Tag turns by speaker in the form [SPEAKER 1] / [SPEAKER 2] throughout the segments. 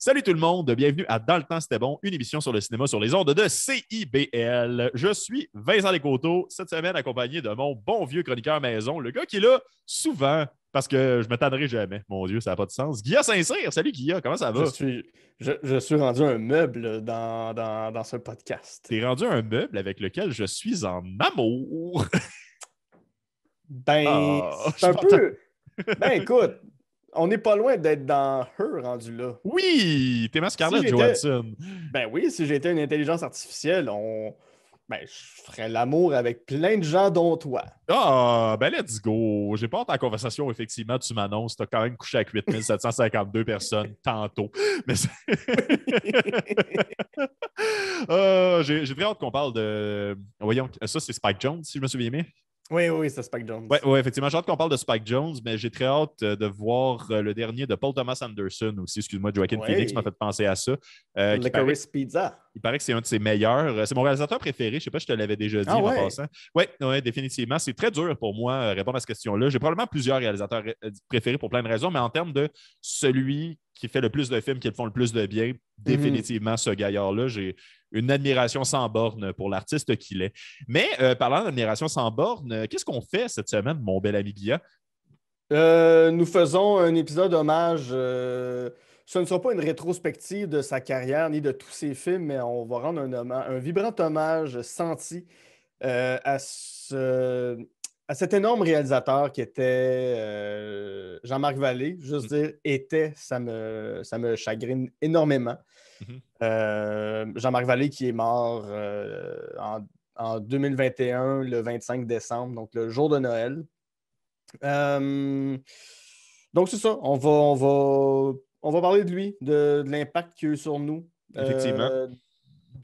[SPEAKER 1] Salut tout le monde, bienvenue à Dans le temps c'était bon, une émission sur le cinéma sur les ondes de CIBL. Je suis Vincent Lescoteaux, cette semaine accompagné de mon bon vieux chroniqueur maison, le gars qui est là souvent, parce que je me tannerai jamais. Mon Dieu, ça n'a pas de sens. Guilla Saint-Cyr, salut Guilla, comment ça
[SPEAKER 2] Je
[SPEAKER 1] va?
[SPEAKER 2] suis, je suis rendu un meuble dans ce podcast.
[SPEAKER 1] T'es rendu un meuble avec lequel je suis en amour.
[SPEAKER 2] Ben,
[SPEAKER 1] Ah,
[SPEAKER 2] c'est
[SPEAKER 1] je
[SPEAKER 2] un
[SPEAKER 1] m'entends.
[SPEAKER 2] peu. Ben, écoute, on n'est pas loin d'être dans Her rendu là.
[SPEAKER 1] Oui, t'es ma
[SPEAKER 2] Si
[SPEAKER 1] Scarlett
[SPEAKER 2] j'étais.
[SPEAKER 1] Johansson.
[SPEAKER 2] Ben oui, si j'étais une intelligence artificielle, je ferais l'amour avec plein de gens dont toi.
[SPEAKER 1] Ah, ben let's go. J'ai pas hâte à la conversation, effectivement, tu m'annonces. Tu as quand même couché avec 8752 personnes tantôt. Mais j'ai très hâte qu'on parle de. Voyons, ça, c'est Spike Jones, si je me souviens bien.
[SPEAKER 2] Oui, oui, c'est Spike Jones.
[SPEAKER 1] Oui, ouais, effectivement. J'ai hâte qu'on parle de Spike Jones, mais j'ai très hâte de voir le dernier de Paul Thomas Anderson aussi. Excuse-moi, Joaquin Phoenix m'a
[SPEAKER 2] Oui.
[SPEAKER 1] fait penser à ça. Qui paraît,
[SPEAKER 2] Licorice Pizza.
[SPEAKER 1] il paraît que c'est un de ses meilleurs. C'est mon réalisateur préféré. Je ne sais pas si je te l'avais déjà dit
[SPEAKER 2] Ah
[SPEAKER 1] en
[SPEAKER 2] ouais.
[SPEAKER 1] passant. Oui, ouais, définitivement. C'est très dur pour moi répondre à cette question-là. J'ai probablement plusieurs réalisateurs préférés pour plein de raisons, mais en termes de celui qui fait le plus de films, qui le font le plus de bien,
[SPEAKER 2] Mhm.
[SPEAKER 1] définitivement, ce gaillard-là, j'ai une admiration sans borne pour l'artiste qu'il est. Mais parlant d'admiration sans borne, qu'est-ce qu'on fait cette semaine, mon bel ami Guilla?
[SPEAKER 2] Nous faisons un épisode hommage. Ce ne sera pas une rétrospective de sa carrière ni de tous ses films, mais on va rendre un vibrant hommage senti à cet énorme réalisateur qui était Jean-Marc Vallée. Juste dire était, ça me chagrine énormément.
[SPEAKER 1] Mhm.
[SPEAKER 2] Jean-Marc Vallée qui est mort en 2021, le 25 décembre, donc le jour de Noël. Euh, donc, c'est ça. On va parler de lui, de l'impact qu'il a eu sur nous,
[SPEAKER 1] Effectivement.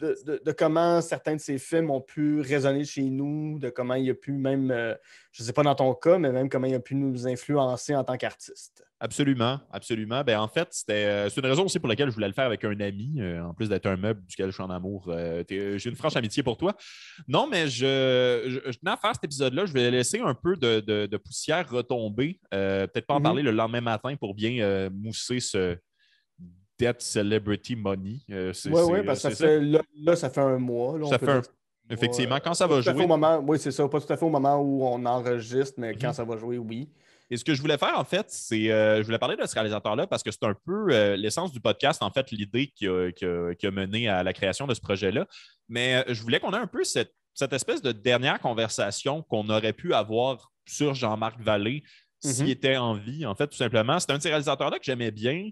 [SPEAKER 2] de comment certains de ses films ont pu résonner chez nous, de comment il a pu même, je ne sais pas dans ton cas, mais même comment il a pu nous influencer en tant qu'artiste.
[SPEAKER 1] Absolument, absolument. Ben, en fait, c'est une raison aussi pour laquelle je voulais le faire avec un ami, en plus d'être un meuble duquel je suis en amour. J'ai une franche amitié pour toi. Non, mais je tenais à faire cet épisode-là. Je vais laisser un peu de poussière retomber. Peut-être pas en parler
[SPEAKER 2] Mhm.
[SPEAKER 1] le lendemain matin pour bien mousser ce Dead Celebrity Money.
[SPEAKER 2] Oui, oui, parce que ça
[SPEAKER 1] C'est ça?
[SPEAKER 2] fait là, ça fait un mois. Là, on
[SPEAKER 1] Ça
[SPEAKER 2] peut
[SPEAKER 1] fait
[SPEAKER 2] dire que
[SPEAKER 1] effectivement, quand ça
[SPEAKER 2] pas
[SPEAKER 1] va
[SPEAKER 2] tout à fait au
[SPEAKER 1] jouer.
[SPEAKER 2] moment. Oui, c'est ça, pas tout à fait au moment où on enregistre, mais quand
[SPEAKER 1] Mhm.
[SPEAKER 2] ça va jouer, oui.
[SPEAKER 1] Et ce que je voulais faire, en fait, c'est je voulais parler de ce réalisateur-là parce que c'est un peu l'essence du podcast, en fait, l'idée qui a mené à la création de ce projet-là. Mais je voulais qu'on ait un peu cette espèce de dernière conversation qu'on aurait pu avoir sur Jean-Marc Vallée s'il
[SPEAKER 2] Mhm.
[SPEAKER 1] était en vie, en fait, tout simplement. C'est un de ces réalisateurs-là que j'aimais bien,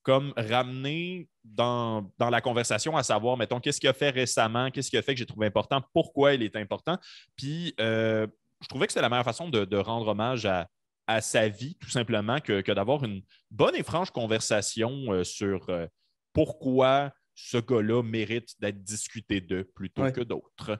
[SPEAKER 1] comme ramener dans la conversation à savoir, mettons, qu'est-ce qu'il a fait récemment, qu'est-ce qu'il a fait que j'ai trouvé important, pourquoi il est important. Puis, je trouvais que c'était la meilleure façon de rendre hommage à sa vie, tout simplement, que d'avoir une bonne et franche conversation sur pourquoi ce gars-là mérite d'être discuté de plutôt
[SPEAKER 2] Ouais.
[SPEAKER 1] que d'autres.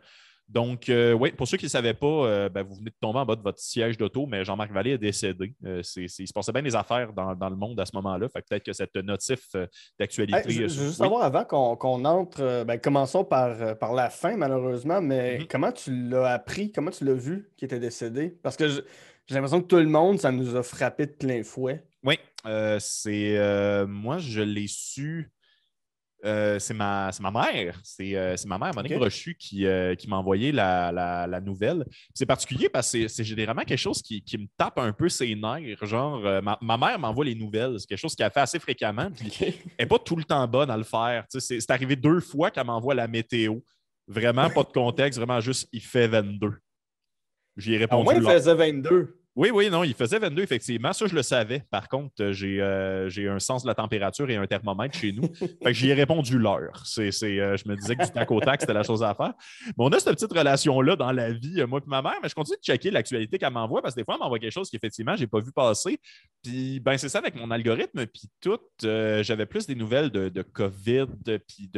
[SPEAKER 1] Donc, oui, pour ceux qui ne savaient pas, ben, vous venez de tomber en bas de votre siège d'auto, mais Jean-Marc Vallée est décédé. Il se passait bien des affaires dans le monde à ce moment-là. Fait que peut-être que cette notif
[SPEAKER 2] Hey,
[SPEAKER 1] d'actualité.
[SPEAKER 2] je veux juste
[SPEAKER 1] Oui.
[SPEAKER 2] savoir avant qu'on entre, ben, commençons par la fin, malheureusement, mais
[SPEAKER 1] Mhm.
[SPEAKER 2] comment tu l'as appris, comment tu l'as vu qu'il était décédé? Parce que j'ai l'impression que tout le monde, ça nous a frappé de plein fouet.
[SPEAKER 1] Oui, moi, je l'ai su. C'est ma mère. C'est ma mère, Monique
[SPEAKER 2] OK?
[SPEAKER 1] Brochu, qui m'a envoyé la nouvelle. C'est particulier parce que c'est généralement quelque chose qui me tape un peu ses nerfs. Genre, ma mère m'envoie les nouvelles. C'est quelque chose qu'elle fait assez fréquemment. Puis
[SPEAKER 2] OK.
[SPEAKER 1] elle n'est pas tout le temps bonne à le faire. Tu sais, c'est arrivé 2 fois qu'elle m'envoie la météo. Vraiment pas de contexte, vraiment juste il fait 22. J'y ai
[SPEAKER 2] Au moins,
[SPEAKER 1] répondu
[SPEAKER 2] il
[SPEAKER 1] là.
[SPEAKER 2] faisait 22.
[SPEAKER 1] Oui, oui, non, il faisait 22, effectivement. Ça, je le savais. Par contre, j'ai un sens de la température et un thermomètre chez nous. Fait que j'y ai répondu l'heure. Je me disais que du tac au tac, c'était la chose à faire. Mais on a cette petite relation-là dans la vie, moi et ma mère, mais je continue de checker l'actualité qu'elle m'envoie parce que des fois, elle m'envoie quelque chose qu'effectivement, je n'ai pas vu passer. Puis, ben, c'est ça avec mon algorithme. Puis tout, j'avais plus des nouvelles de COVID, puis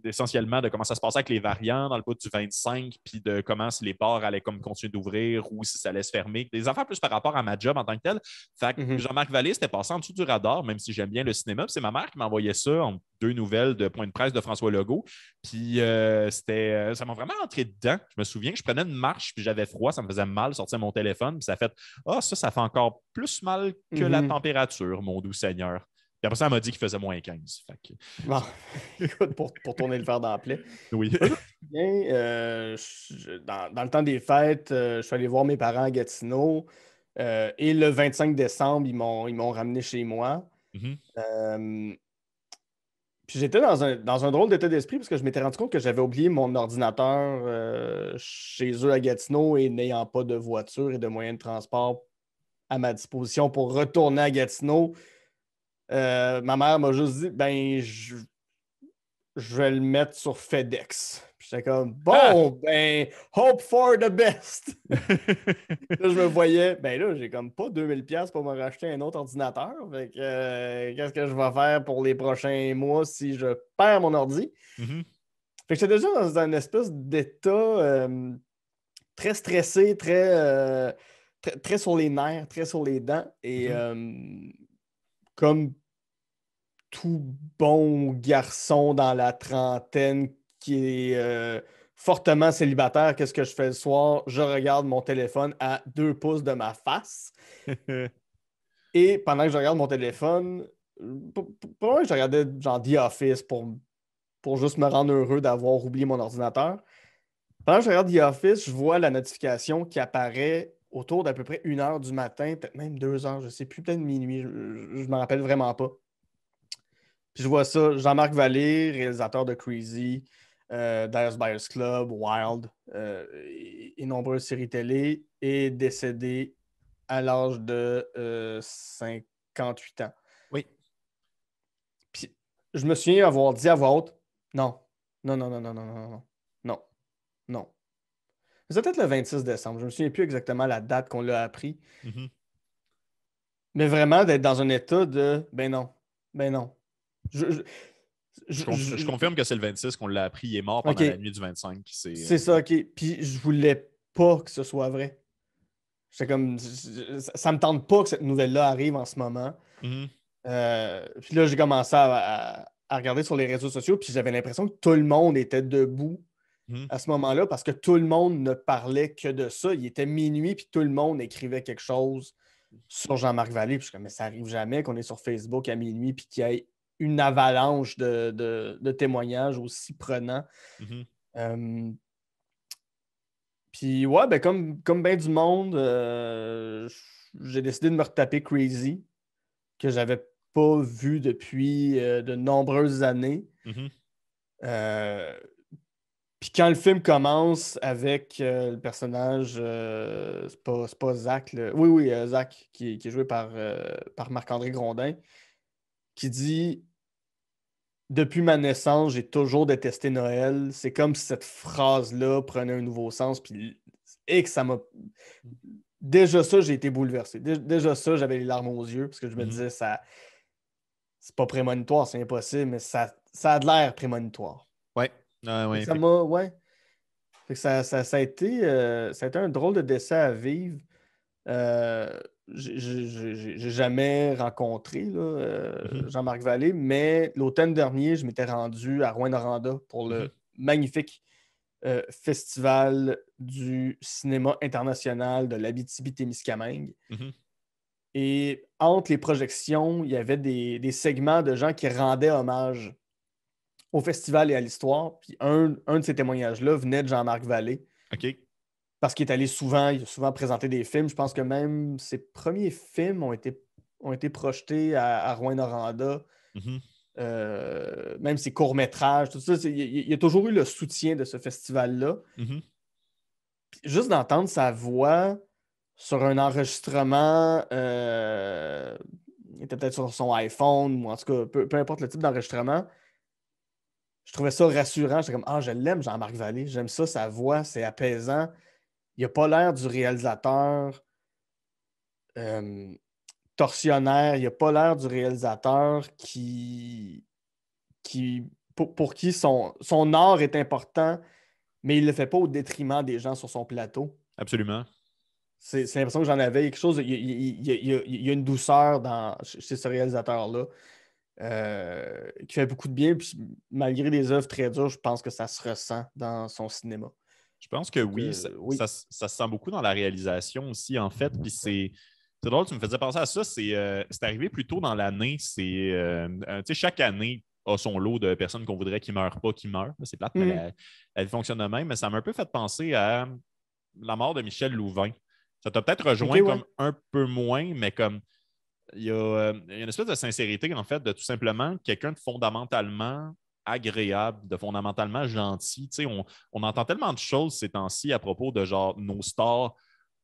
[SPEAKER 1] essentiellement de comment ça se passait avec les variants dans le bout du 25, puis de comment si les bars allaient comme continuer d'ouvrir ou si ça allait se fermer. Des affaires plus par rapport à ma job en tant que tel. Fait que
[SPEAKER 2] Mhm.
[SPEAKER 1] Jean-Marc Vallée, c'était passé en dessous du radar, même si j'aime bien le cinéma. Puis c'est ma mère qui m'envoyait ça en 2 nouvelles de point de presse de François Legault. Puis ça m'a vraiment entré dedans. Je me souviens que je prenais une marche, puis j'avais froid, ça me faisait mal sortir mon téléphone. Puis ça fait, ça fait encore plus mal que la
[SPEAKER 2] Mhm.
[SPEAKER 1] température, mon doux Seigneur. Puis après ça, elle m'a dit qu'il faisait moins 15. Fait que...
[SPEAKER 2] Bon, écoute, pour tourner le fer dans la plaie.
[SPEAKER 1] Oui.
[SPEAKER 2] Moi, je me souviens, dans le temps des fêtes, je suis allé voir mes parents à Gatineau. Et le 25 décembre, ils m'ont ramené chez moi.
[SPEAKER 1] Mhm.
[SPEAKER 2] Euh, Puis j'étais dans un drôle d'état d'esprit parce que je m'étais rendu compte que j'avais oublié mon ordinateur chez eux à Gatineau et n'ayant pas de voiture et de moyens de transport à ma disposition pour retourner à Gatineau. Ma mère m'a juste dit, ben, je vais le mettre sur FedEx. Puis j'étais comme,
[SPEAKER 1] Ah!
[SPEAKER 2] bon, ben, hope for the best. Là, je me voyais, ben là, j'ai comme pas 2000$ pour me racheter un autre ordinateur. Fait que, qu'est-ce que je vais faire pour les prochains mois si je perds mon ordi?
[SPEAKER 1] Mhm.
[SPEAKER 2] Fait que j'étais déjà dans un espèce d'état très stressé, très sur les nerfs, très sur les dents. Et
[SPEAKER 1] Mhm.
[SPEAKER 2] comme tout bon garçon dans la trentaine qui est fortement célibataire, qu'est-ce que je fais le soir? Je regarde mon téléphone à 2 pouces de ma face. Et pendant que je regarde mon téléphone, pour je regardais genre The Office pour juste me rendre heureux d'avoir oublié mon ordinateur. Pendant que je regarde The Office, je vois la notification qui apparaît autour d'à peu près 1 heure du matin, peut-être même 2 heures, je ne sais plus, peut-être minuit, je ne me rappelle vraiment pas. Puis je vois ça, Jean-Marc Vallée, réalisateur de Crazy, Dallas Buyers Club, Wild et nombreuses séries télé, est décédé à l'âge de 58 ans.
[SPEAKER 1] Oui.
[SPEAKER 2] Puis je me souviens avoir dit à voix haute, non, non, non, non, non, non, non, non, non, non. C'était peut-être le 26 décembre, je ne me souviens plus exactement la date qu'on l'a appris,
[SPEAKER 1] Mhm.
[SPEAKER 2] mais vraiment d'être dans un état de, ben non, ben non. Je, je,
[SPEAKER 1] Je
[SPEAKER 2] je-
[SPEAKER 1] confirme que c'est le 26 qu'on l'a appris. Il est mort pendant la
[SPEAKER 2] OK,
[SPEAKER 1] nuit du 25.
[SPEAKER 2] c'est ça, OK. Puis je voulais pas que ce soit vrai. J'étais comme, ça me tente pas que cette nouvelle-là arrive en ce moment.
[SPEAKER 1] Mhm.
[SPEAKER 2] Puis là, j'ai commencé à regarder sur les réseaux sociaux, puis j'avais l'impression que tout le monde était debout
[SPEAKER 1] Mhm.
[SPEAKER 2] à ce moment-là parce que tout le monde ne parlait que de ça. Il était minuit, puis tout le monde écrivait quelque chose sur Jean-Marc Vallée. Puis je suis comme, mais ça arrive jamais qu'on est sur Facebook à minuit, puis qu'il y ait une avalanche de témoignages aussi prenants.
[SPEAKER 1] Mhm.
[SPEAKER 2] Euh, Puis ouais, ben comme bien du monde, j'ai décidé de me retaper Crazy, que j'avais pas vu depuis de nombreuses années.
[SPEAKER 1] Mhm.
[SPEAKER 2] Euh, Puis quand le film commence avec le personnage, c'est pas Zach, oui, oui, Zach, qui est joué par Marc-André Grondin, qui dit depuis ma naissance, j'ai toujours détesté Noël. C'est comme si cette phrase-là prenait un nouveau sens, et que ça m'a. Déjà ça, j'ai été bouleversé. Déjà ça, j'avais les larmes aux yeux, parce que je me
[SPEAKER 1] Mhm.
[SPEAKER 2] disais, ça, c'est pas prémonitoire, c'est impossible, mais ça a de l'air prémonitoire.
[SPEAKER 1] Ouais. Ah,
[SPEAKER 2] Fait
[SPEAKER 1] ouais,
[SPEAKER 2] que ça m'a, ouais. Fait que ça a été un drôle de décès à vivre. Euh, j'ai jamais rencontré là,
[SPEAKER 1] Mhm.
[SPEAKER 2] Jean-Marc Vallée, mais l'automne dernier, je m'étais rendu à Rouyn-Noranda pour
[SPEAKER 1] Mhm.
[SPEAKER 2] le magnifique festival du cinéma international de l'Abitibi-Témiscamingue.
[SPEAKER 1] Mhm.
[SPEAKER 2] Et entre les projections, il y avait des segments de gens qui rendaient hommage au festival et à l'histoire. Puis un de ces témoignages-là venait de Jean-Marc Vallée
[SPEAKER 1] OK.
[SPEAKER 2] parce qu'il est allé souvent, il a souvent présenté des films. Je pense que même ses premiers films ont été projetés à Rouyn-Noranda.
[SPEAKER 1] Mhm.
[SPEAKER 2] Même ses courts-métrages, tout ça. Il y a toujours eu le soutien de ce festival-là.
[SPEAKER 1] Mhm.
[SPEAKER 2] Puis juste d'entendre sa voix sur un enregistrement, il était peut-être sur son iPhone, ou en tout cas, peu importe le type d'enregistrement, je trouvais ça rassurant. J'étais comme, ah, je l'aime, Jean-Marc Vallée. J'aime ça, sa voix, c'est apaisant. Il n'a pas l'air du réalisateur euh, torsionnaire. Il n'a pas l'air du réalisateur pour qui son art est important, mais il ne le fait pas au détriment des gens sur son plateau.
[SPEAKER 1] Absolument.
[SPEAKER 2] C'est l'impression que j'en avais quelque chose. Il y a une douceur chez ce réalisateur-là qui fait beaucoup de bien. Puis, malgré des œuvres très dures, je pense que ça se ressent dans son cinéma.
[SPEAKER 1] Je pense que
[SPEAKER 2] Fait
[SPEAKER 1] oui,
[SPEAKER 2] que, oui.
[SPEAKER 1] ça se sent beaucoup dans la réalisation aussi, en fait. Puis c'est C'est drôle, tu me faisais penser à ça. C'est arrivé plus tôt dans l'année. Tu sais, chaque année a son lot de personnes qu'on voudrait qu'ils ne meurent pas, qui meurent. C'est plate, mais elle fonctionne de même. Mais ça m'a un peu fait penser à la mort de Michel Louvain. Ça t'a peut-être rejoint comme un peu moins, mais comme il y a une espèce de sincérité, en fait, de tout simplement quelqu'un de fondamentalement agréable, de fondamentalement gentil. Tu sais, on entend tellement de choses ces temps-ci à propos de genre nos stars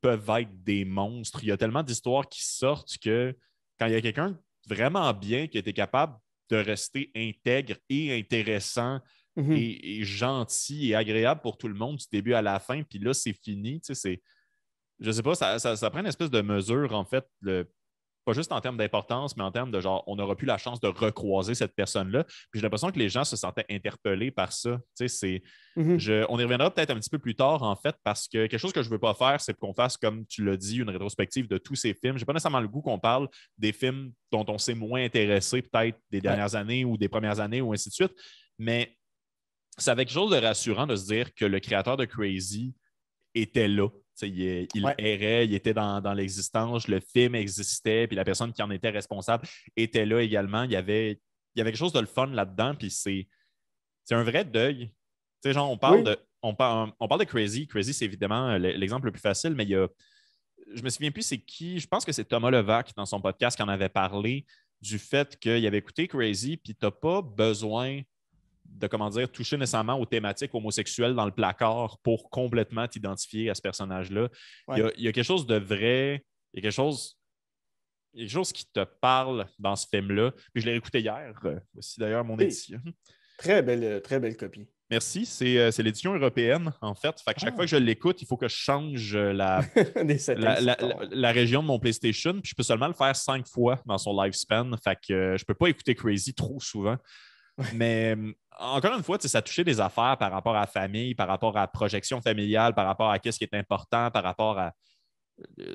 [SPEAKER 1] peuvent être des monstres. Il y a tellement d'histoires qui sortent que quand il y a quelqu'un vraiment bien qui était capable de rester intègre et intéressant et gentil et agréable pour tout le monde du début à la fin, puis là, c'est fini. Tu sais, je sais pas, ça prend une espèce de mesure, en fait, pas juste en termes d'importance, mais en termes de genre, on n'aura plus la chance de recroiser cette personne-là. Puis j'ai l'impression que les gens se sentaient interpellés par ça. Tu sais, on y reviendra peut-être un petit peu plus tard, en fait, parce que quelque chose que je ne veux pas faire, c'est qu'on fasse, comme tu l'as dit, une rétrospective de tous ces films. Je n'ai pas nécessairement le goût qu'on parle des films dont on s'est moins intéressé, peut-être des dernières années ou des premières années, ou ainsi de suite. Mais c'est avec quelque chose de rassurant de se dire que le créateur de Crazy était là. Il errait, il était dans l'existence, le film existait, puis la personne qui en était responsable était là également. Il y avait quelque chose de le fun là-dedans, puis c'est un vrai deuil. Genre, on parle de Crazy. Crazy, c'est évidemment l'exemple le plus facile, mais je me souviens plus c'est qui. Je pense que c'est Thomas Levac dans son podcast qui en avait parlé du fait qu'il avait écouté Crazy, puis tu n'as pas besoin de, comment dire, toucher nécessairement aux thématiques homosexuelles dans le placard pour complètement t'identifier à ce personnage-là. Ouais. Il y a quelque chose de vrai, il y a quelque chose qui te parle dans ce film-là. Puis je l'ai écouté hier. Voici d'ailleurs mon édition.
[SPEAKER 2] Très belle copie.
[SPEAKER 1] Merci. C'est l'édition européenne, en fait. Fait que chaque fois que je l'écoute, il faut que je change la région de mon PlayStation. Puis je peux seulement le faire 5 fois dans son lifespan. Fait que je peux pas écouter Crazy trop souvent. Mais encore une fois, ça touchait des affaires par rapport à la famille, par rapport à la projection familiale, par rapport à ce qui est important, par rapport à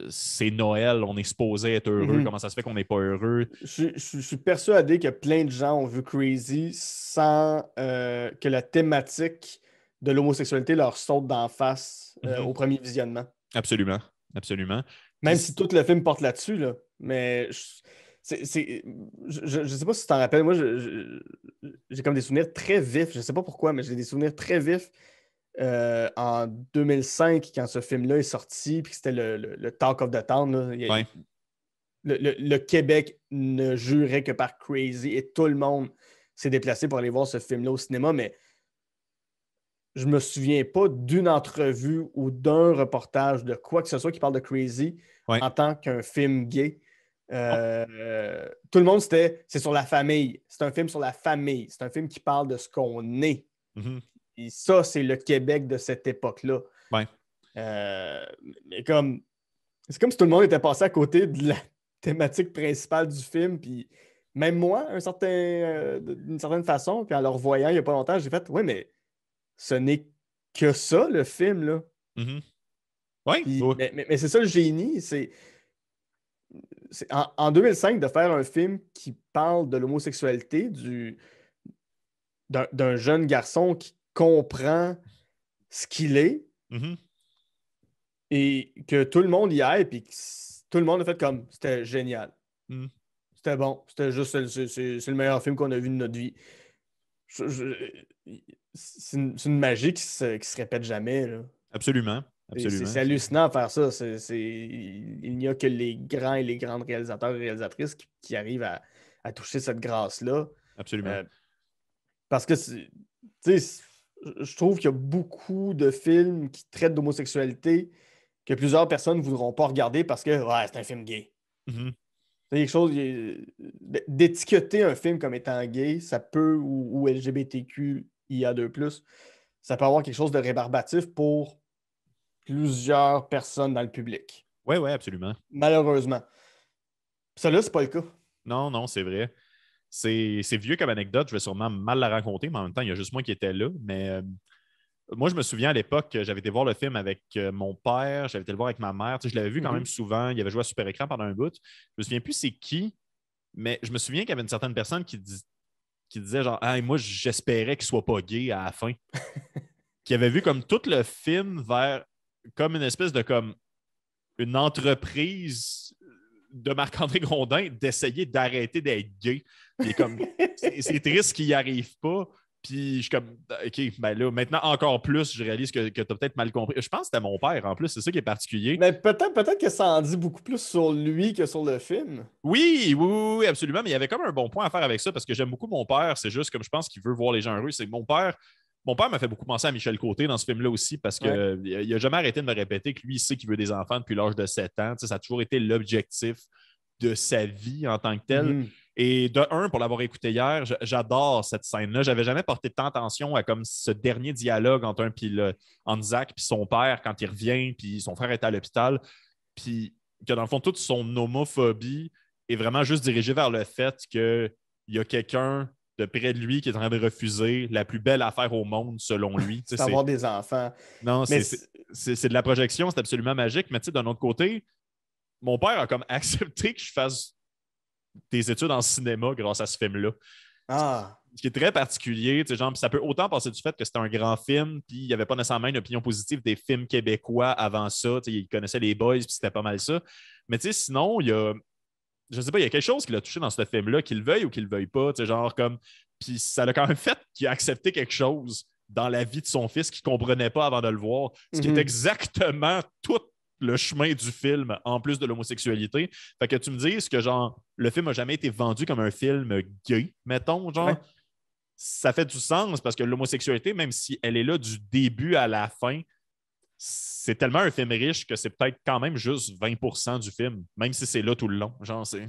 [SPEAKER 1] c'est Noël, on est supposé être heureux, comment ça se fait qu'on n'est pas heureux?
[SPEAKER 2] Je suis persuadé que plein de gens ont vu Crazy sans que la thématique de l'homosexualité leur saute d'en face au premier visionnement.
[SPEAKER 1] Absolument, absolument.
[SPEAKER 2] Même si tout le film porte là-dessus, là. Mais je sais pas si tu t'en rappelles, moi j'ai comme des souvenirs très vifs, je sais pas pourquoi, mais j'ai des souvenirs très vifs en 2005 quand ce film-là est sorti, puis c'était le Talk of the Town. Là. Le Québec ne jurait que par Crazy et tout le monde s'est déplacé pour aller voir ce film-là au cinéma, mais je me souviens pas d'une entrevue ou d'un reportage de quoi que ce soit qui parle de Crazy en tant qu'un film gay. Tout le monde, c'est sur la famille. C'est un film sur la famille. C'est un film qui parle de ce qu'on est. Et ça, c'est le Québec de cette époque-là.
[SPEAKER 1] Ouais.
[SPEAKER 2] Mais c'est comme si tout le monde était passé à côté de la thématique principale du film. Puis même moi, d'une certaine façon, puis en le revoyant il n'y a pas longtemps, j'ai fait « Ouais, mais ce n'est que ça, le film, là. »
[SPEAKER 1] Oui.
[SPEAKER 2] Mais c'est ça le génie. En 2005, de faire un film qui parle de l'homosexualité d'un jeune garçon qui comprend ce qu'il est et que tout le monde y aille et que tout le monde a fait comme c'était génial. C'était bon. C'était juste c'est le meilleur film qu'on a vu de notre vie. C'est une magie qui se répète jamais. Là.
[SPEAKER 1] Absolument.
[SPEAKER 2] C'est hallucinant de faire ça. Il n'y a que les grands et les grandes réalisateurs et réalisatrices qui arrivent à toucher cette grâce-là.
[SPEAKER 1] Absolument.
[SPEAKER 2] Parce que, tu sais, je trouve qu'il y a beaucoup de films qui traitent d'homosexualité que plusieurs personnes ne voudront pas regarder parce que c'est un film gay. C'est quelque chose d'étiqueter un film comme étant gay, ça peut, ou LGBTQIA2+, ça peut avoir quelque chose de rébarbatif pour plusieurs personnes dans le public.
[SPEAKER 1] Oui, absolument.
[SPEAKER 2] Malheureusement. Ça là, c'est pas le cas.
[SPEAKER 1] Non, c'est vrai. C'est vieux comme anecdote, je vais sûrement mal la raconter, mais en même temps, il y a juste moi qui étais là. Mais moi, je me souviens à l'époque, j'avais été voir le film avec mon père, j'avais été le voir avec ma mère. Je l'avais vu quand même souvent. Il avait joué à Super Écran pendant un bout. Je me souviens plus c'est qui, mais je me souviens qu'il y avait une certaine personne qui disait genre hey, moi, j'espérais qu'il soit pas gay à la fin. Qui avait vu comme tout le film vers comme une espèce de comme une entreprise de Marc-André Grondin d'essayer d'arrêter d'être gay. Puis comme, c'est triste qu'il n'y arrive pas. Puis je suis comme, OK, ben là, maintenant encore plus, je réalise que tu as peut-être mal compris. Je pense que c'était mon père en plus, c'est ça qui est particulier.
[SPEAKER 2] Mais peut-être que ça en dit beaucoup plus sur lui que sur le film.
[SPEAKER 1] Oui, oui, oui, oui, absolument. Mais il y avait comme un bon point à faire avec ça parce que j'aime beaucoup mon père. C'est juste comme je pense qu'il veut voir les gens heureux. C'est mon père. Mon père m'a fait beaucoup penser à Michel Côté dans ce film-là aussi parce qu'il
[SPEAKER 2] Ouais.
[SPEAKER 1] n'a jamais arrêté de me répéter que lui, il sait qu'il veut des enfants depuis l'âge de 7 ans. Tu sais, ça a toujours été l'objectif de sa vie en tant que tel.
[SPEAKER 2] Mhm.
[SPEAKER 1] Et de un, pour l'avoir écouté hier, j'adore cette scène-là. J'avais jamais porté tant attention à comme ce dernier dialogue entre Zach et son père quand il revient, puis son frère est à l'hôpital, puis que dans le fond, toute son homophobie est vraiment juste dirigée vers le fait qu'il y a quelqu'un de près de lui qui est en train de refuser la plus belle affaire au monde, selon lui. Tu
[SPEAKER 2] C'est
[SPEAKER 1] sais,
[SPEAKER 2] avoir des enfants.
[SPEAKER 1] non,
[SPEAKER 2] Mais
[SPEAKER 1] c'est de la projection, c'est absolument magique, mais tu sais, d'un autre côté, mon père a comme accepté que je fasse des études en cinéma grâce à ce film-là.
[SPEAKER 2] ah,
[SPEAKER 1] Ce qui est très particulier, tu sais, genre, ça peut autant passer du fait que c'était un grand film, puis il n'y avait pas nécessairement une opinion positive des films québécois avant ça. Tu sais, il connaissait les boys, puis c'était pas mal ça. Mais tu sais, sinon, je sais pas, il y a quelque chose qui l'a touché dans ce film-là, qu'il le veuille ou qu'il le veuille pas. Tu sais, genre comme. Puis ça l'a quand même fait qu'il a accepté quelque chose dans la vie de son fils qu'il ne comprenait pas avant de le voir, ce qui est
[SPEAKER 2] mhm.
[SPEAKER 1] exactement tout le chemin du film, en plus de l'homosexualité. Fait que tu me dises que genre le film n'a jamais été vendu comme un film gay, mettons, genre,
[SPEAKER 2] Ouais.
[SPEAKER 1] ça fait du sens parce que l'homosexualité, même si elle est là du début à la fin, c'est tellement un film riche que c'est peut-être quand même juste 20% du film, même si c'est là tout le long. Genre, c'est.